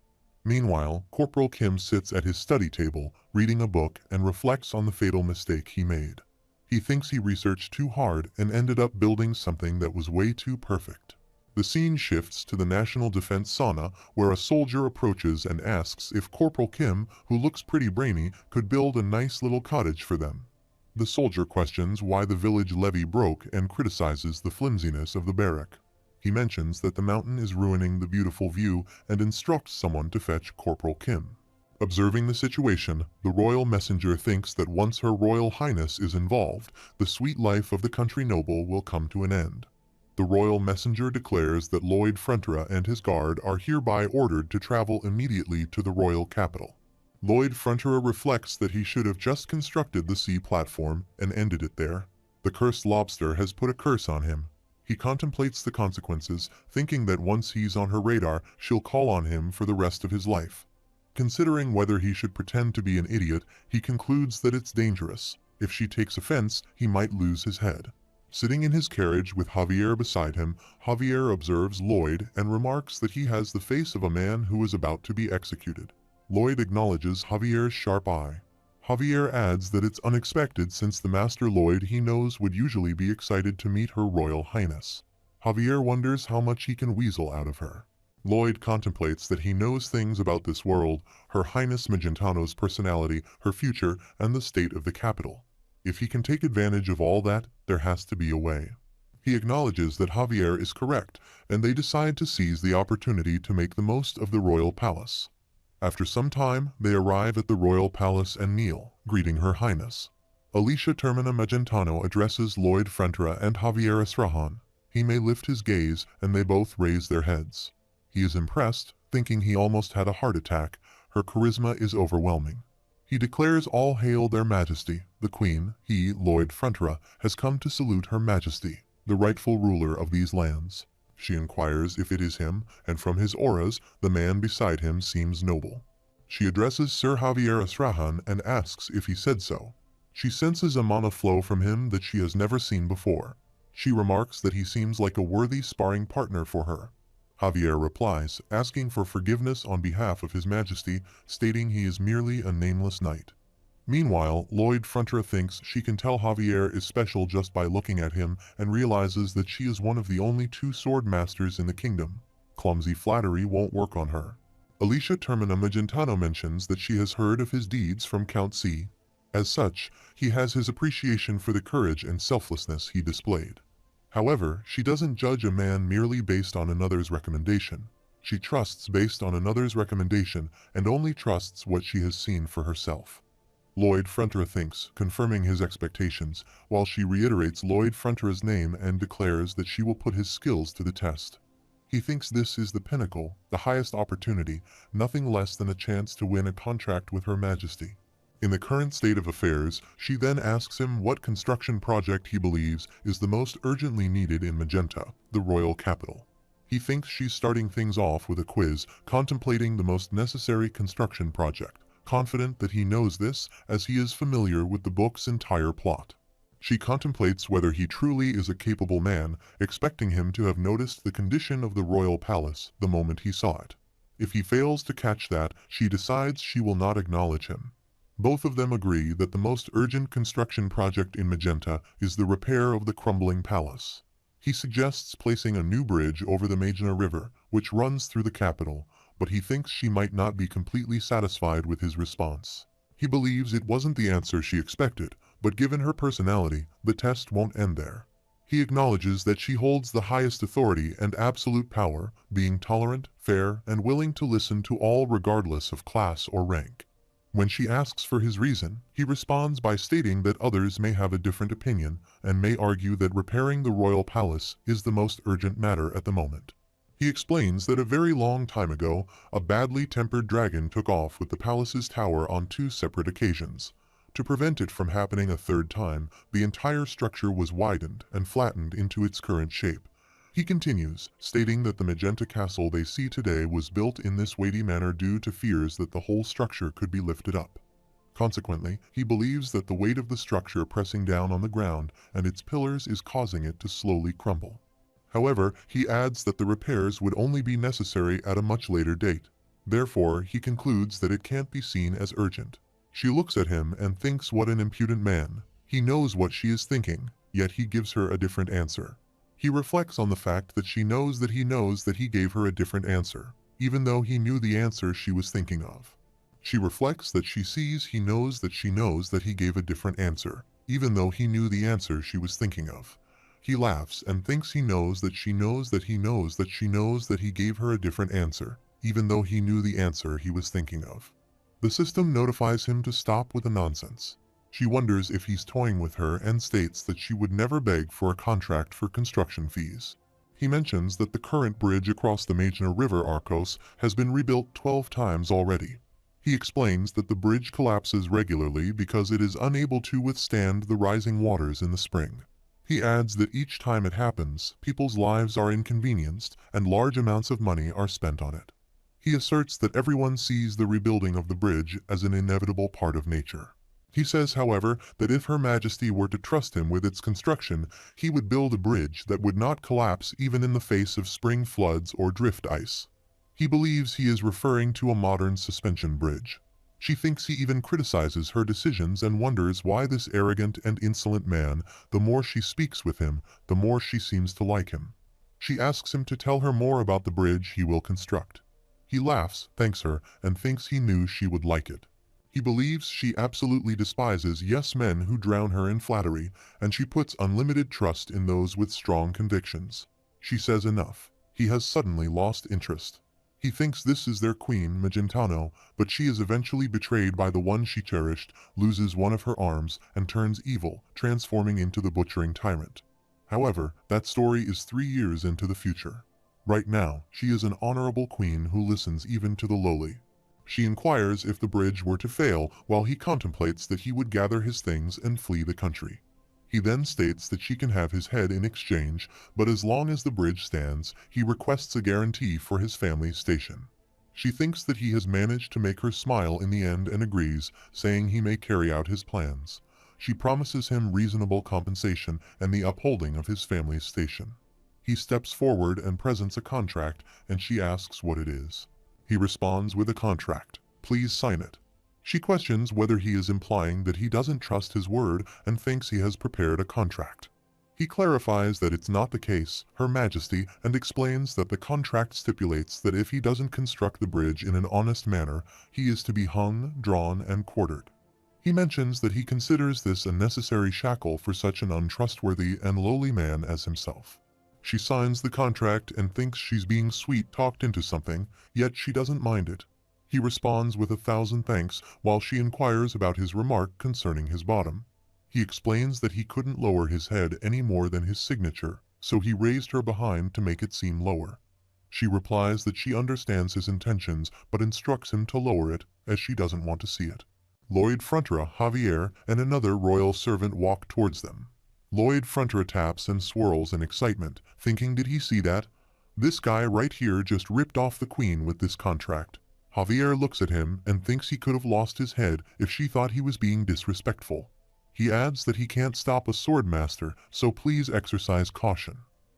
Meanwhile, Corporal Kim sits at his study table, reading a book, and reflects on the fatal mistake he made. He thinks he researched too hard and ended up building something that was way too perfect. The scene shifts to the National Defense Sauna, where a soldier approaches and asks if Corporal Kim, who looks pretty brainy, could build a nice little cottage for them. The soldier questions why the village levee broke and criticizes the flimsiness of the barrack. He mentions that the mountain is ruining the beautiful view and instructs someone to fetch Corporal Kim. Observing the situation, the royal messenger thinks that once Her Royal Highness is involved, the sweet life of the country noble will come to an end. The royal messenger declares that Lord Frontera and his guard are hereby ordered to travel immediately to the royal capital. Lord Frontera reflects that he should have just constructed the sea platform and ended it there. The cursed lobster has put a curse on him. He contemplates the consequences, thinking that once he's on her radar, she'll call on him for the rest of his life. Considering whether he should pretend to be an idiot, he concludes that it's dangerous. If she takes offense, he might lose his head. Sitting in his carriage with Javier beside him, Javier observes Lloyd and remarks that he has the face of a man who is about to be executed. Lloyd acknowledges Javier's sharp eye. Javier adds that it's unexpected since the Master Lloyd he knows would usually be excited to meet Her Royal Highness. Javier wonders how much he can weasel out of her. Lloyd contemplates that he knows things about this world, Her Highness Magentano's personality, her future, and the state of the capital. If he can take advantage of all that, there has to be a way. He acknowledges that Javier is correct, and they decide to seize the opportunity to make the most of the royal palace. After some time, they arrive at the royal palace and kneel, greeting Her Highness. Alicia Termina Magentano addresses Lord Frontera and Javier Esrahan. He may lift his gaze, and they both raise their heads. He is impressed, thinking he almost had a heart attack. Her charisma is overwhelming. He declares all hail their majesty, the queen. He, Lord Frontera, has come to salute Her Majesty, the rightful ruler of these lands. She inquires if it is him, and from his auras, the man beside him seems noble. She addresses Sir Javier Esrahan and asks if he said so. She senses a mana flow from him that she has never seen before. She remarks that he seems like a worthy sparring partner for her. Javier replies, asking for forgiveness on behalf of His Majesty, stating he is merely a nameless knight. Meanwhile, Lord Frontera thinks she can tell Javier is special just by looking at him and realizes that she is one of the only two sword masters in the kingdom. Clumsy flattery won't work on her. Alicia Termina Magentano mentions that she has heard of his deeds from Count C. As such, he has his appreciation for the courage and selflessness he displayed. However, she doesn't judge a man merely based on another's recommendation. She trusts based on another's recommendation and only trusts what she has seen for herself. Lord Frontera thinks, confirming his expectations, while she reiterates Lord Frontera's name and declares that she will put his skills to the test. He thinks this is the pinnacle, the highest opportunity, nothing less than a chance to win a contract with Her Majesty. In the current state of affairs, she then asks him what construction project he believes is the most urgently needed in Magenta, the royal capital. He thinks she's starting things off with a quiz, contemplating the most necessary construction project, confident that he knows this as he is familiar with the book's entire plot. She contemplates whether he truly is a capable man, expecting him to have noticed the condition of the royal palace the moment he saw it. If he fails to catch that, she decides she will not acknowledge him. Both of them agree that the most urgent construction project in Magenta is the repair of the crumbling palace. He suggests placing a new bridge over the Magna River, which runs through the capital, but he thinks she might not be completely satisfied with his response. He believes it wasn't the answer she expected, but given her personality, the test won't end there. He acknowledges that she holds the highest authority and absolute power, being tolerant, fair, and willing to listen to all regardless of class or rank. When she asks for his reason, he responds by stating that others may have a different opinion and may argue that repairing the royal palace is the most urgent matter at the moment. He explains that a very long time ago, a badly tempered dragon took off with the palace's tower on 2 separate occasions. To prevent it from happening a third time, the entire structure was widened and flattened into its current shape. He continues, stating that the magenta castle they see today was built in this weighty manner due to fears that the whole structure could be lifted up. Consequently, he believes that the weight of the structure pressing down on the ground and its pillars is causing it to slowly crumble. However, he adds that the repairs would only be necessary at a much later date. Therefore, he concludes that it can't be seen as urgent. She looks at him and thinks what an impudent man. He knows what she is thinking, yet he gives her a different answer. He reflects on the fact that she knows that he gave her a different answer, even though he knew the answer she was thinking of. She reflects that she sees he knows that he gave a different answer, even though he knew the answer she was thinking of. He laughs and thinks he knows that she knows that he gave her a different answer, even though he knew the answer he was thinking of. The system notifies him to stop with the nonsense. She wonders if he's toying with her and states that she would never beg for a contract for construction fees. He mentions that the current bridge across the Majna River Arcos has been rebuilt 12 times already. He explains that the bridge collapses regularly because it is unable to withstand the rising waters in the spring. He adds that each time it happens, people's lives are inconvenienced and large amounts of money are spent on it. He asserts that everyone sees the rebuilding of the bridge as an inevitable part of nature. He says, however, that if Her Majesty were to trust him with its construction, he would build a bridge that would not collapse even in the face of spring floods or drift ice. He believes he is referring to a modern suspension bridge. She thinks he even criticizes her decisions and wonders why this arrogant and insolent man, the more she speaks with him, the more she seems to like him. She asks him to tell her more about the bridge he will construct. He laughs, thanks her, and thinks he knew she would like it. He believes she absolutely despises yes-men who drown her in flattery, and she puts unlimited trust in those with strong convictions. She says enough. He has suddenly lost interest. He thinks this is their queen, Magentano, but she is eventually betrayed by the one she cherished, loses one of her arms, and turns evil, transforming into the butchering tyrant. However, that story is 3 years into the future. Right now, she is an honorable queen who listens even to the lowly. She inquires if the bridge were to fail, while he contemplates that he would gather his things and flee the country. He then states that she can have his head in exchange, but as long as the bridge stands, he requests a guarantee for his family's station. She thinks that he has managed to make her smile in the end and agrees, saying he may carry out his plans. She promises him reasonable compensation and the upholding of his family's station. He steps forward and presents a contract, and she asks what it is. He responds with a contract. Please sign it. She questions whether he is implying that he doesn't trust his word and thinks he has prepared a contract. He clarifies that it's not the case, Her Majesty, and explains that the contract stipulates that if he doesn't construct the bridge in an honest manner, he is to be hung, drawn, and quartered. He mentions that he considers this a necessary shackle for such an untrustworthy and lowly man as himself. She signs the contract and thinks she's being sweet-talked into something, yet she doesn't mind it. He responds with 1,000 thanks while she inquires about his remark concerning his bottom. He explains that he couldn't lower his head any more than his signature, so he raised her behind to make it seem lower. She replies that she understands his intentions but instructs him to lower it, as she doesn't want to see it. Lloyd Frontera, Javier, and another royal servant walk towards them. Lloyd Frontera taps and swirls in excitement, thinking, did he see that? This guy right here just ripped off the queen with this contract. Javier looks at him and thinks he could have lost his head if she thought he was being disrespectful. He adds that he can't stop a sword master, so please exercise caution.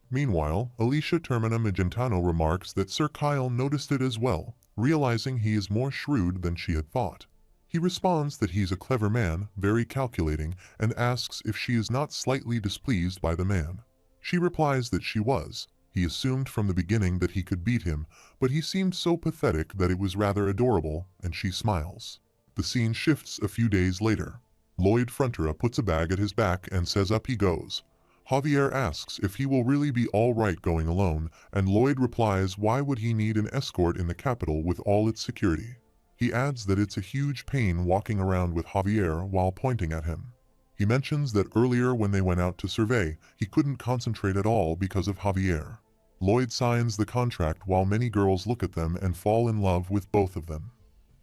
Meanwhile, Alicia Termina Magentano remarks that Sir Kyle noticed it as well, realizing he is more shrewd than she had thought. He responds that he's a clever man, very calculating, and asks if she is not slightly displeased by the man. She replies that she was. He assumed from the beginning that he could beat him, but he seemed so pathetic that it was rather adorable, and she smiles. The scene shifts a few days later. Lloyd Frontera puts a bag at his back and says up he goes. Javier asks if he will really be all right going alone, and Lloyd replies why would he need an escort in the capital with all its security. He adds that it's a huge pain walking around with Javier while pointing at him. He mentions that earlier when they went out to survey, he couldn't concentrate at all because of Javier. Lloyd signs the contract while many girls look at them and fall in love with both of them.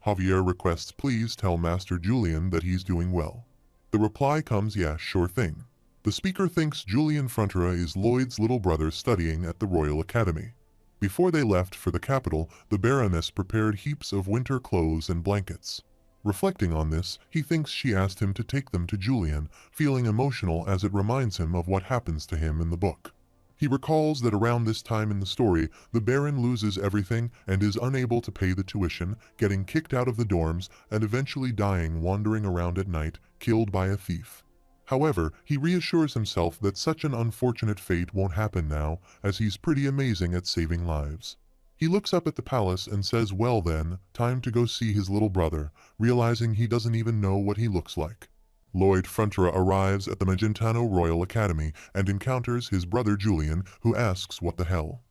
Javier requests please tell Master Julian that he's doing well. The reply comes, yeah, sure thing. The speaker thinks Julian Frontera is Lloyd's little brother studying at the Royal Academy. Before they left for the capital, the Baroness prepared heaps of winter clothes and blankets. Reflecting on this, he thinks she asked him to take them to Julian, feeling emotional as it reminds him of what happens to him in the book. He recalls that around this time in the story, the Baron loses everything and is unable to pay the tuition, getting kicked out of the dorms, and eventually dying wandering around at night, killed by a thief. However, he reassures himself that such an unfortunate fate won't happen now, as he's pretty amazing at saving lives. He looks up at the palace and says, well then, time to go see his little brother, realizing he doesn't even know what he looks like. Lloyd Frontera arrives at the Magentano Royal Academy and encounters his brother Julian, who asks what the hell.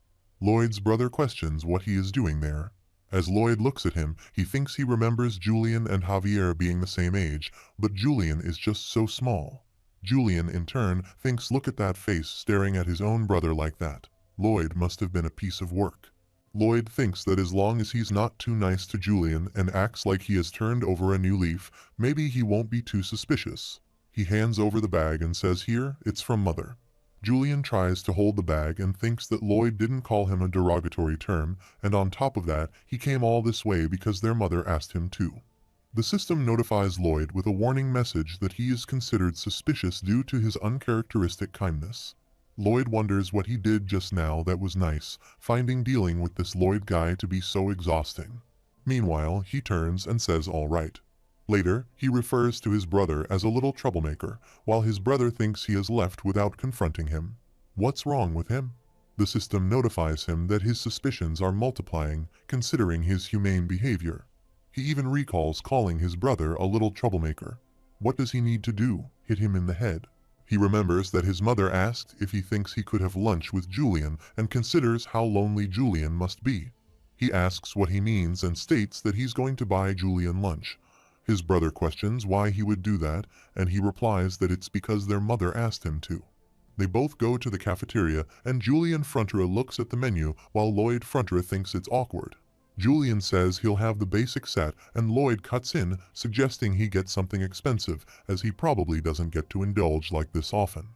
Lloyd's brother questions what he is doing there. As Lloyd looks at him, he thinks he remembers Julian and Javier being the same age, but Julian is just so small. Julian, in turn, thinks look at that face staring at his own brother like that. Lloyd must have been a piece of work. Lloyd thinks that as long as he's not too nice to Julian and acts like he has turned over a new leaf, maybe he won't be too suspicious. He hands over the bag and says, here, it's from Mother. Julian tries to hold the bag and thinks that Lloyd didn't call him a derogatory term, and on top of that, he came all this way because their mother asked him to. The system notifies Lloyd with a warning message that he is considered suspicious due to his uncharacteristic kindness. Lloyd wonders what he did just now that was nice, finding dealing with this Lloyd guy to be so exhausting. Meanwhile, he turns and says all right. Later, he refers to his brother as a little troublemaker, while his brother thinks he has left without confronting him. What's wrong with him? The system notifies him that his suspicions are multiplying, considering his humane behavior. He even recalls calling his brother a little troublemaker. What does he need to do? Hit him in the head? He remembers that his mother asked if he thinks he could have lunch with Julian and considers how lonely Julian must be. He asks what he means and states that he's going to buy Julian lunch. His brother questions why he would do that, and he replies that it's because their mother asked him to. They both go to the cafeteria, and Julian Frontera looks at the menu while Lloyd Frontera thinks it's awkward. Julian says he'll have the basic set, and Lloyd cuts in, suggesting he get something expensive, as he probably doesn't get to indulge like this often.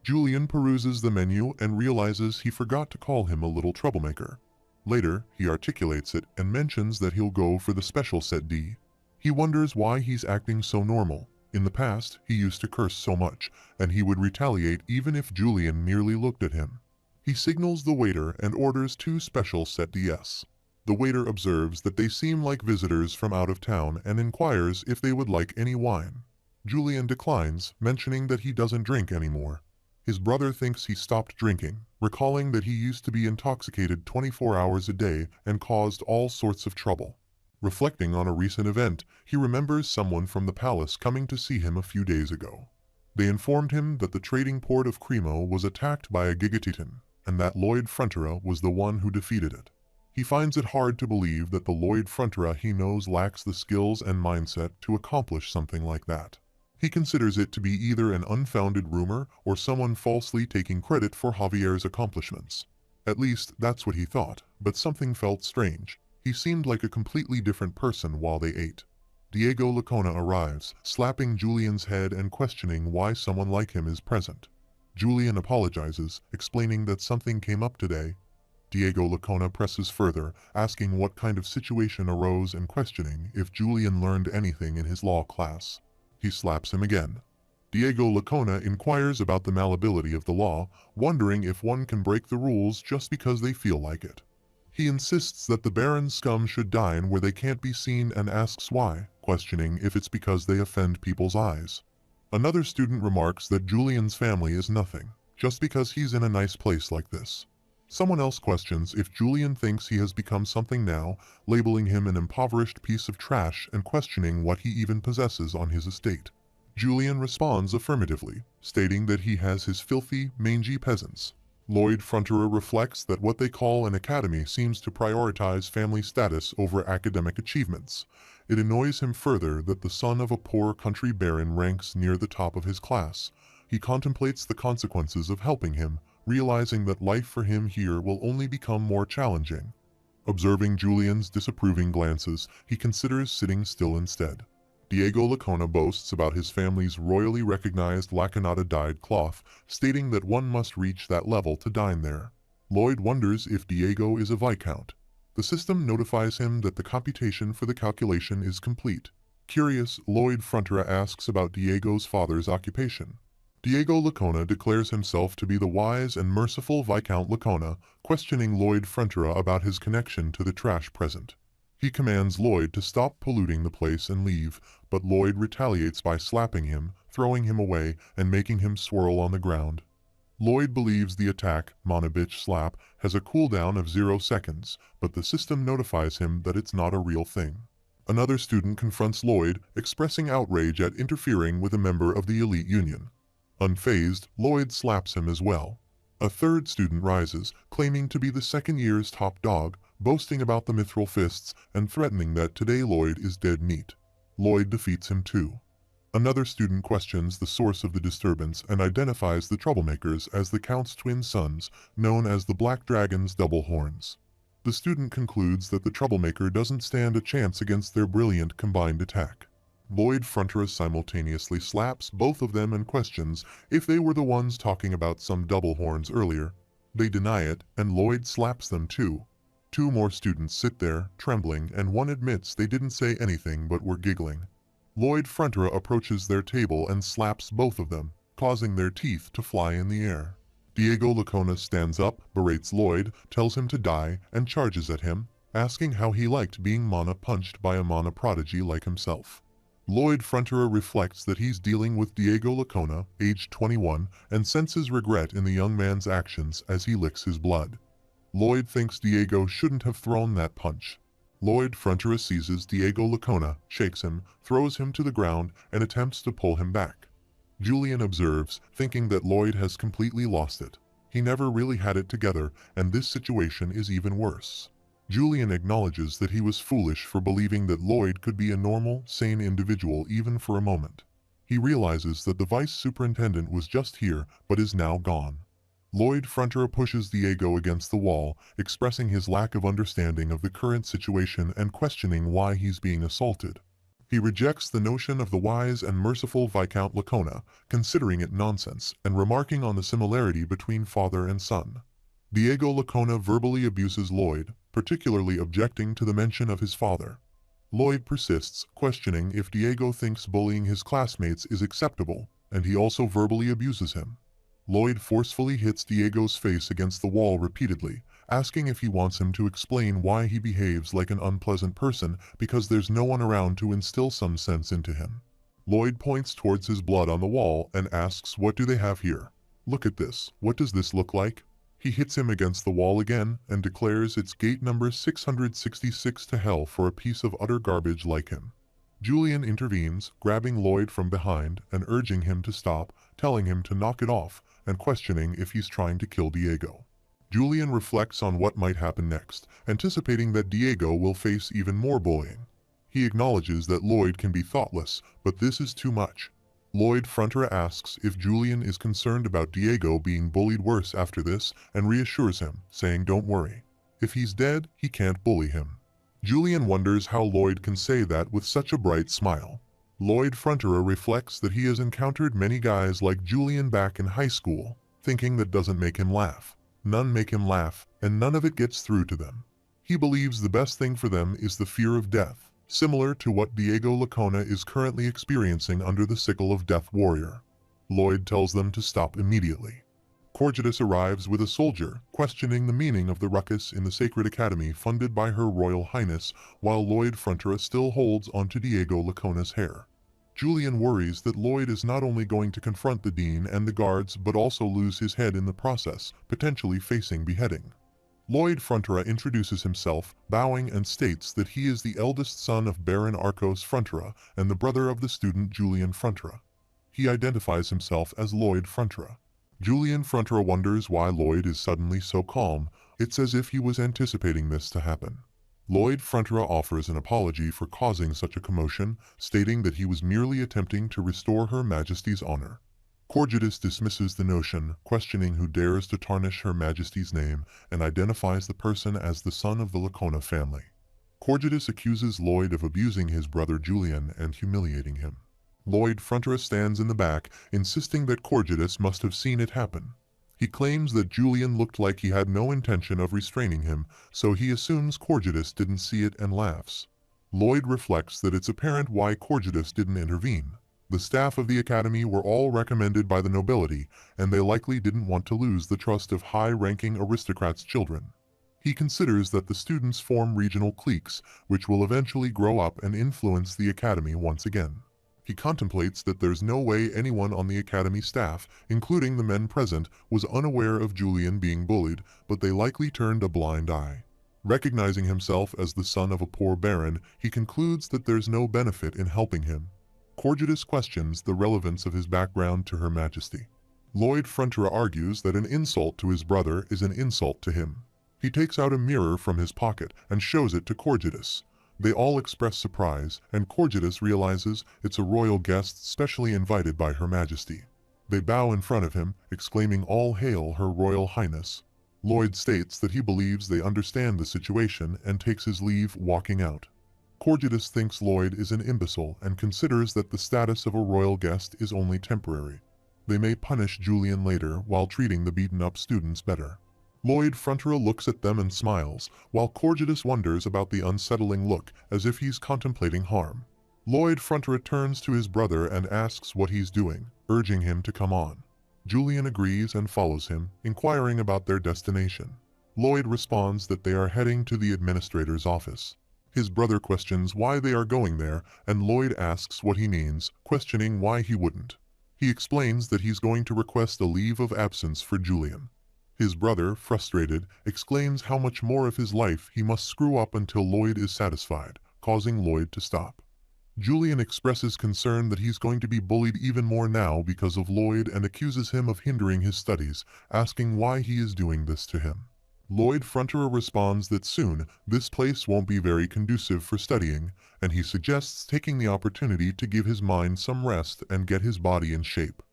Julian peruses the menu and realizes he forgot to call him a little troublemaker. Later, he articulates it and mentions that he'll go for the special set D. He wonders why he's acting so normal. In the past, he used to curse so much, and he would retaliate even if Julian merely looked at him. He signals the waiter and orders 2 special set DS. The waiter observes that they seem like visitors from out of town and inquires if they would like any wine. Julian declines, mentioning that he doesn't drink anymore. His brother thinks he stopped drinking, recalling that he used to be intoxicated 24 hours a day and caused all sorts of trouble. Reflecting on a recent event, he remembers someone from the palace coming to see him a few days ago. They informed him that the trading port of Cremo was attacked by a Gigatitan, and that Lloyd Frontera was the one who defeated it. He finds it hard to believe that the Lloyd Frontera he knows lacks the skills and mindset to accomplish something like that. He considers it to be either an unfounded rumor or someone falsely taking credit for Javier's accomplishments. At least, that's what he thought, but something felt strange. He seemed like a completely different person while they ate. Diego Lacona arrives, slapping Julian's head and questioning why someone like him is present. Julian apologizes, explaining that something came up today. Diego Lacona presses further, asking what kind of situation arose and questioning if Julian learned anything in his law class. He slaps him again. Diego Lacona inquires about the malleability of the law, wondering if one can break the rules just because they feel like it. He insists that the Baron's scum should dine where they can't be seen and asks why, questioning if it's because they offend people's eyes. Another student remarks that Julian's family is nothing, just because he's in a nice place like this. Someone else questions if Julian thinks he has become something now, labeling him an impoverished piece of trash and questioning what he even possesses on his estate. Julian responds affirmatively, stating that he has his filthy, mangy peasants. Lloyd Frontera reflects that what they call an academy seems to prioritize family status over academic achievements. It annoys him further that the son of a poor country baron ranks near the top of his class. He contemplates the consequences of helping him, realizing that life for him here will only become more challenging. Observing Julian's disapproving glances, he considers sitting still instead. Diego Lacona boasts about his family's royally recognized Lacanada-dyed cloth, stating that one must reach that level to dine there. Lloyd wonders if Diego is a viscount. The system notifies him that the computation for the calculation is complete. Curious, Lloyd Frontera asks about Diego's father's occupation. Diego Lacona declares himself to be the wise and merciful Viscount Lacona, questioning Lloyd Frontera about his connection to the trash present. He commands Lloyd to stop polluting the place and leave, but Lloyd retaliates by slapping him, throwing him away, and making him swirl on the ground. Lloyd believes the attack, Mana Bitch Slap, has a cooldown of 0 seconds, but the system notifies him that it's not a real thing. Another student confronts Lloyd, expressing outrage at interfering with a member of the elite union. Unfazed, Lloyd slaps him as well. A third student rises, claiming to be the second year's top dog, boasting about the mithril fists and threatening that today Lloyd is dead meat. Lloyd defeats him too. Another student questions the source of the disturbance and identifies the troublemakers as the Count's twin sons, known as the Black Dragon's double horns. The student concludes that the troublemaker doesn't stand a chance against their brilliant combined attack. Lloyd Frontera simultaneously slaps both of them and questions if they were the ones talking about some double horns earlier. They deny it, and Lloyd slaps them too. Two more students sit there, trembling, and one admits they didn't say anything but were giggling. Lloyd Frontera approaches their table and slaps both of them, causing their teeth to fly in the air. Diego Lacona stands up, berates Lloyd, tells him to die, and charges at him, asking how he liked being mana punched by a mana prodigy like himself. Lloyd Frontera reflects that he's dealing with Diego Lacona, aged 21, and senses regret in the young man's actions as he licks his blood. Lloyd thinks Diego shouldn't have thrown that punch. Lloyd Frontera seizes Diego Lacona, shakes him, throws him to the ground, and attempts to pull him back. Julian observes, thinking that Lloyd has completely lost it. He never really had it together, and this situation is even worse. Julian acknowledges that he was foolish for believing that Lloyd could be a normal, sane individual even for a moment. He realizes that the vice superintendent was just here, but is now gone. Lloyd Frontera pushes Diego against the wall, expressing his lack of understanding of the current situation and questioning why he's being assaulted. He rejects the notion of the wise and merciful Viscount Lacona, considering it nonsense, and remarking on the similarity between father and son. Diego Lacona verbally abuses Lloyd, particularly objecting to the mention of his father. Lloyd persists, questioning if Diego thinks bullying his classmates is acceptable, and he also verbally abuses him. Lloyd forcefully hits Diego's face against the wall repeatedly, asking if he wants him to explain why he behaves like an unpleasant person because there's no one around to instill some sense into him. Lloyd points towards his blood on the wall and asks, "What do they have here? Look at this. What does this look like?" He hits him against the wall again and declares it's gate number 666 to hell for a piece of utter garbage like him. Julian intervenes, grabbing Lloyd from behind and urging him to stop, telling him to knock it off, and questioning if he's trying to kill Diego. Julian reflects on what might happen next, anticipating that Diego will face even more bullying. He acknowledges that Lloyd can be thoughtless, but this is too much. Lloyd Frontera asks if Julian is concerned about Diego being bullied worse after this and reassures him, saying don't worry. If he's dead, he can't bully him. Julian wonders how Lloyd can say that with such a bright smile. Lloyd Frontera reflects that he has encountered many guys like Julian back in high school, thinking that doesn't make him laugh. None make him laugh, and none of it gets through to them. He believes the best thing for them is the fear of death, similar to what Diego Lacona is currently experiencing under the sickle of Death Warrior. Lloyd tells them to stop immediately. Corgidus arrives with a soldier, questioning the meaning of the ruckus in the Sacred Academy funded by Her Royal Highness, while Lloyd Frontera still holds onto Diego Lacona's hair. Julian worries that Lloyd is not only going to confront the Dean and the guards but also lose his head in the process, potentially facing beheading. Lloyd Frontera introduces himself, bowing, and states that he is the eldest son of Baron Frontera and the brother of the student Julian Frontera. He identifies himself as Lloyd Frontera. Julian Frontera wonders why Lloyd is suddenly so calm. It's as if he was anticipating this to happen. Lloyd Frontera offers an apology for causing such a commotion, stating that he was merely attempting to restore Her Majesty's honor. Corgidus dismisses the notion, questioning who dares to tarnish Her Majesty's name, and identifies the person as the son of the Lacona family. Corgidus accuses Lloyd of abusing his brother Julian and humiliating him. Lloyd Frontera stands in the back, insisting that Corgidus must have seen it happen. He claims that Julian looked like he had no intention of restraining him, so he assumes Corgidus didn't see it and laughs. Lloyd reflects that it's apparent why Corgidus didn't intervene. The staff of the academy were all recommended by the nobility, and they likely didn't want to lose the trust of high-ranking aristocrats' children. He considers that the students form regional cliques, which will eventually grow up and influence the academy once again. He contemplates that there's no way anyone on the academy staff, including the men present, was unaware of Julian being bullied, but they likely turned a blind eye. Recognizing himself as the son of a poor baron, he concludes that there's no benefit in helping him. Corgidus questions the relevance of his background to Her Majesty. Lloyd Frontera argues that an insult to his brother is an insult to him. He takes out a mirror from his pocket and shows it to Corgidus. They all express surprise, and Corgidus realizes it's a royal guest specially invited by Her Majesty. They bow in front of him, exclaiming "All hail Her Royal Highness." Lloyd states that he believes they understand the situation and takes his leave, walking out. Corgidus thinks Lloyd is an imbecile and considers that the status of a royal guest is only temporary. They may punish Julian later while treating the beaten-up students better. Lloyd Frontera looks at them and smiles, while Corgidus wonders about the unsettling look, as if he's contemplating harm. Lloyd Frontera turns to his brother and asks what he's doing, urging him to come on. Julian agrees and follows him, inquiring about their destination. Lloyd responds that they are heading to the administrator's office. His brother questions why they are going there, and Lloyd asks what he means, questioning why he wouldn't. He explains that he's going to request a leave of absence for Julian. His brother, frustrated, exclaims how much more of his life he must screw up until Lloyd is satisfied, causing Lloyd to stop. Julian expresses concern that he's going to be bullied even more now because of Lloyd and accuses him of hindering his studies, asking why he is doing this to him. Lloyd Frontera responds that soon this place won't be very conducive for studying, and he suggests taking the opportunity to give his mind some rest and get his body in shape.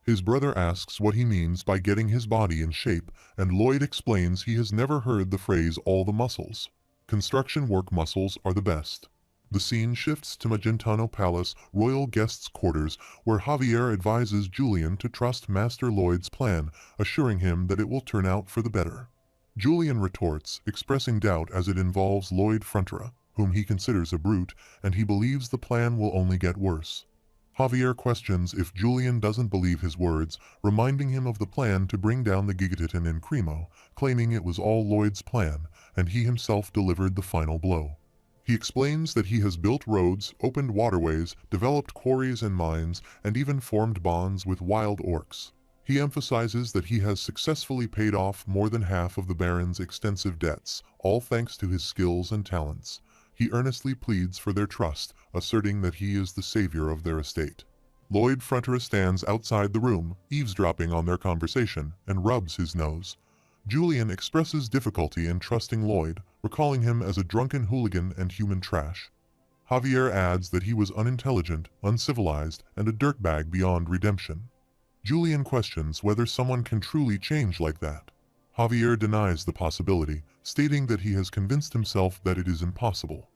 His brother asks what he means by getting his body in shape, and Lloyd explains he has never heard the phrase "all the muscles." Construction work muscles are the best. The scene shifts to Magentano Palace, royal guests' quarters, where Javier advises Julian to trust Master Lloyd's plan, assuring him that it will turn out for the better. Julian retorts, expressing doubt as it involves Lloyd Frontera, whom he considers a brute, and he believes the plan will only get worse. Javier questions if Julian doesn't believe his words, reminding him of the plan to bring down the Gigaton in Cremo, claiming it was all Lloyd's plan, and he himself delivered the final blow. He explains that he has built roads, opened waterways, developed quarries and mines, and even formed bonds with wild orcs. He emphasizes that he has successfully paid off more than half of the Baron's extensive debts, all thanks to his skills and talents. He earnestly pleads for their trust, asserting that he is the savior of their estate. Lloyd Frontera stands outside the room, eavesdropping on their conversation, and rubs his nose. Julian expresses difficulty in trusting Lloyd, recalling him as a drunken hooligan and human trash. Javier adds that he was unintelligent, uncivilized, and a dirtbag beyond redemption. Julian questions whether someone can truly change like that. Javier denies the possibility, stating that he has convinced himself that it is impossible.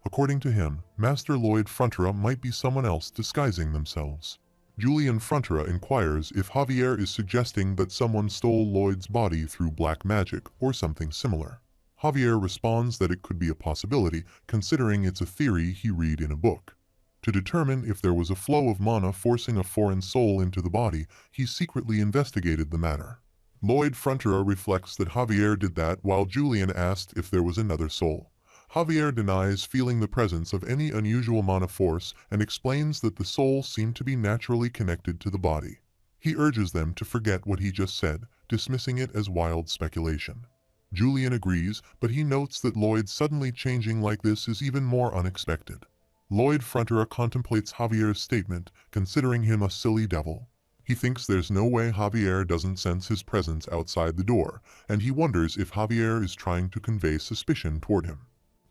According to him, Master Lloyd Frontera might be someone else disguising themselves. Julian Frontera inquires if Javier is suggesting that someone stole Lloyd's body through black magic or something similar. Javier responds that it could be a possibility, considering it's a theory he read in a book. To determine if there was a flow of mana forcing a foreign soul into the body, he secretly investigated the matter. Lloyd Frontera reflects that Javier did that while Julian asked if there was another soul. Javier denies feeling the presence of any unusual mana force and explains that the soul seemed to be naturally connected to the body. He urges them to forget what he just said, dismissing it as wild speculation. Julian agrees, but he notes that Lloyd suddenly changing like this is even more unexpected. Lloyd Frontera contemplates Javier's statement, considering him a silly devil. He thinks there's no way Javier doesn't sense his presence outside the door, and he wonders if Javier is trying to convey suspicion toward him.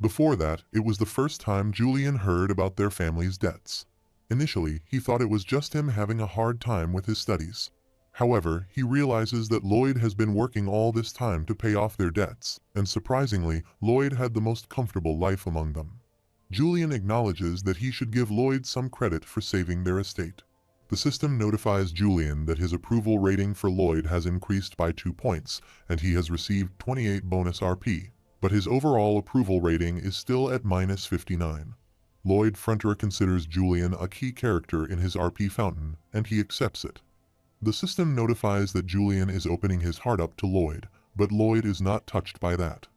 Before that, it was the first time Julian heard about their family's debts. Initially, he thought it was just him having a hard time with his studies. However, he realizes that Lloyd has been working all this time to pay off their debts, and surprisingly, Lloyd had the most comfortable life among them. Julian acknowledges that he should give Lloyd some credit for saving their estate. The system notifies Julian that his approval rating for Lloyd has increased by 2 points, and he has received 28 bonus RP, but his overall approval rating is still at -59. Lloyd Frontera considers Julian a key character in his RP fountain, and he accepts it. The system notifies that Julian is opening his heart up to Lloyd, but Lloyd is not touched by that.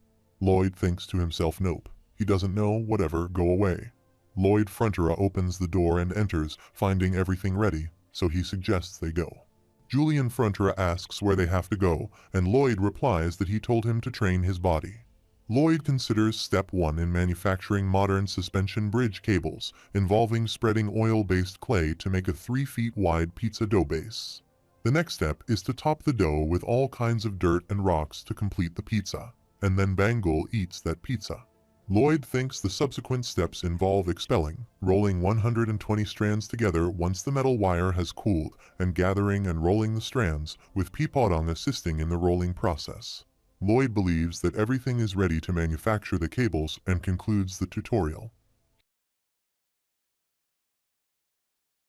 Lloyd thinks to himself, nope, he doesn't know, whatever, go away. Lloyd Frontera opens the door and enters, finding everything ready, so he suggests they go. Julian Frontera asks where they have to go, and Lloyd replies that he told him to train his body. Lloyd considers step 1 in manufacturing modern suspension bridge cables, involving spreading oil-based clay to make a 3 feet wide pizza dough base. The next step is to top the dough with all kinds of dirt and rocks to complete the pizza, and then Bangle eats that pizza. Lloyd thinks the subsequent steps involve expelling, rolling 120 strands together once the metal wire has cooled, and gathering and rolling the strands, with Peepodong assisting in the rolling process. Lloyd believes that everything is ready to manufacture the cables and concludes the tutorial.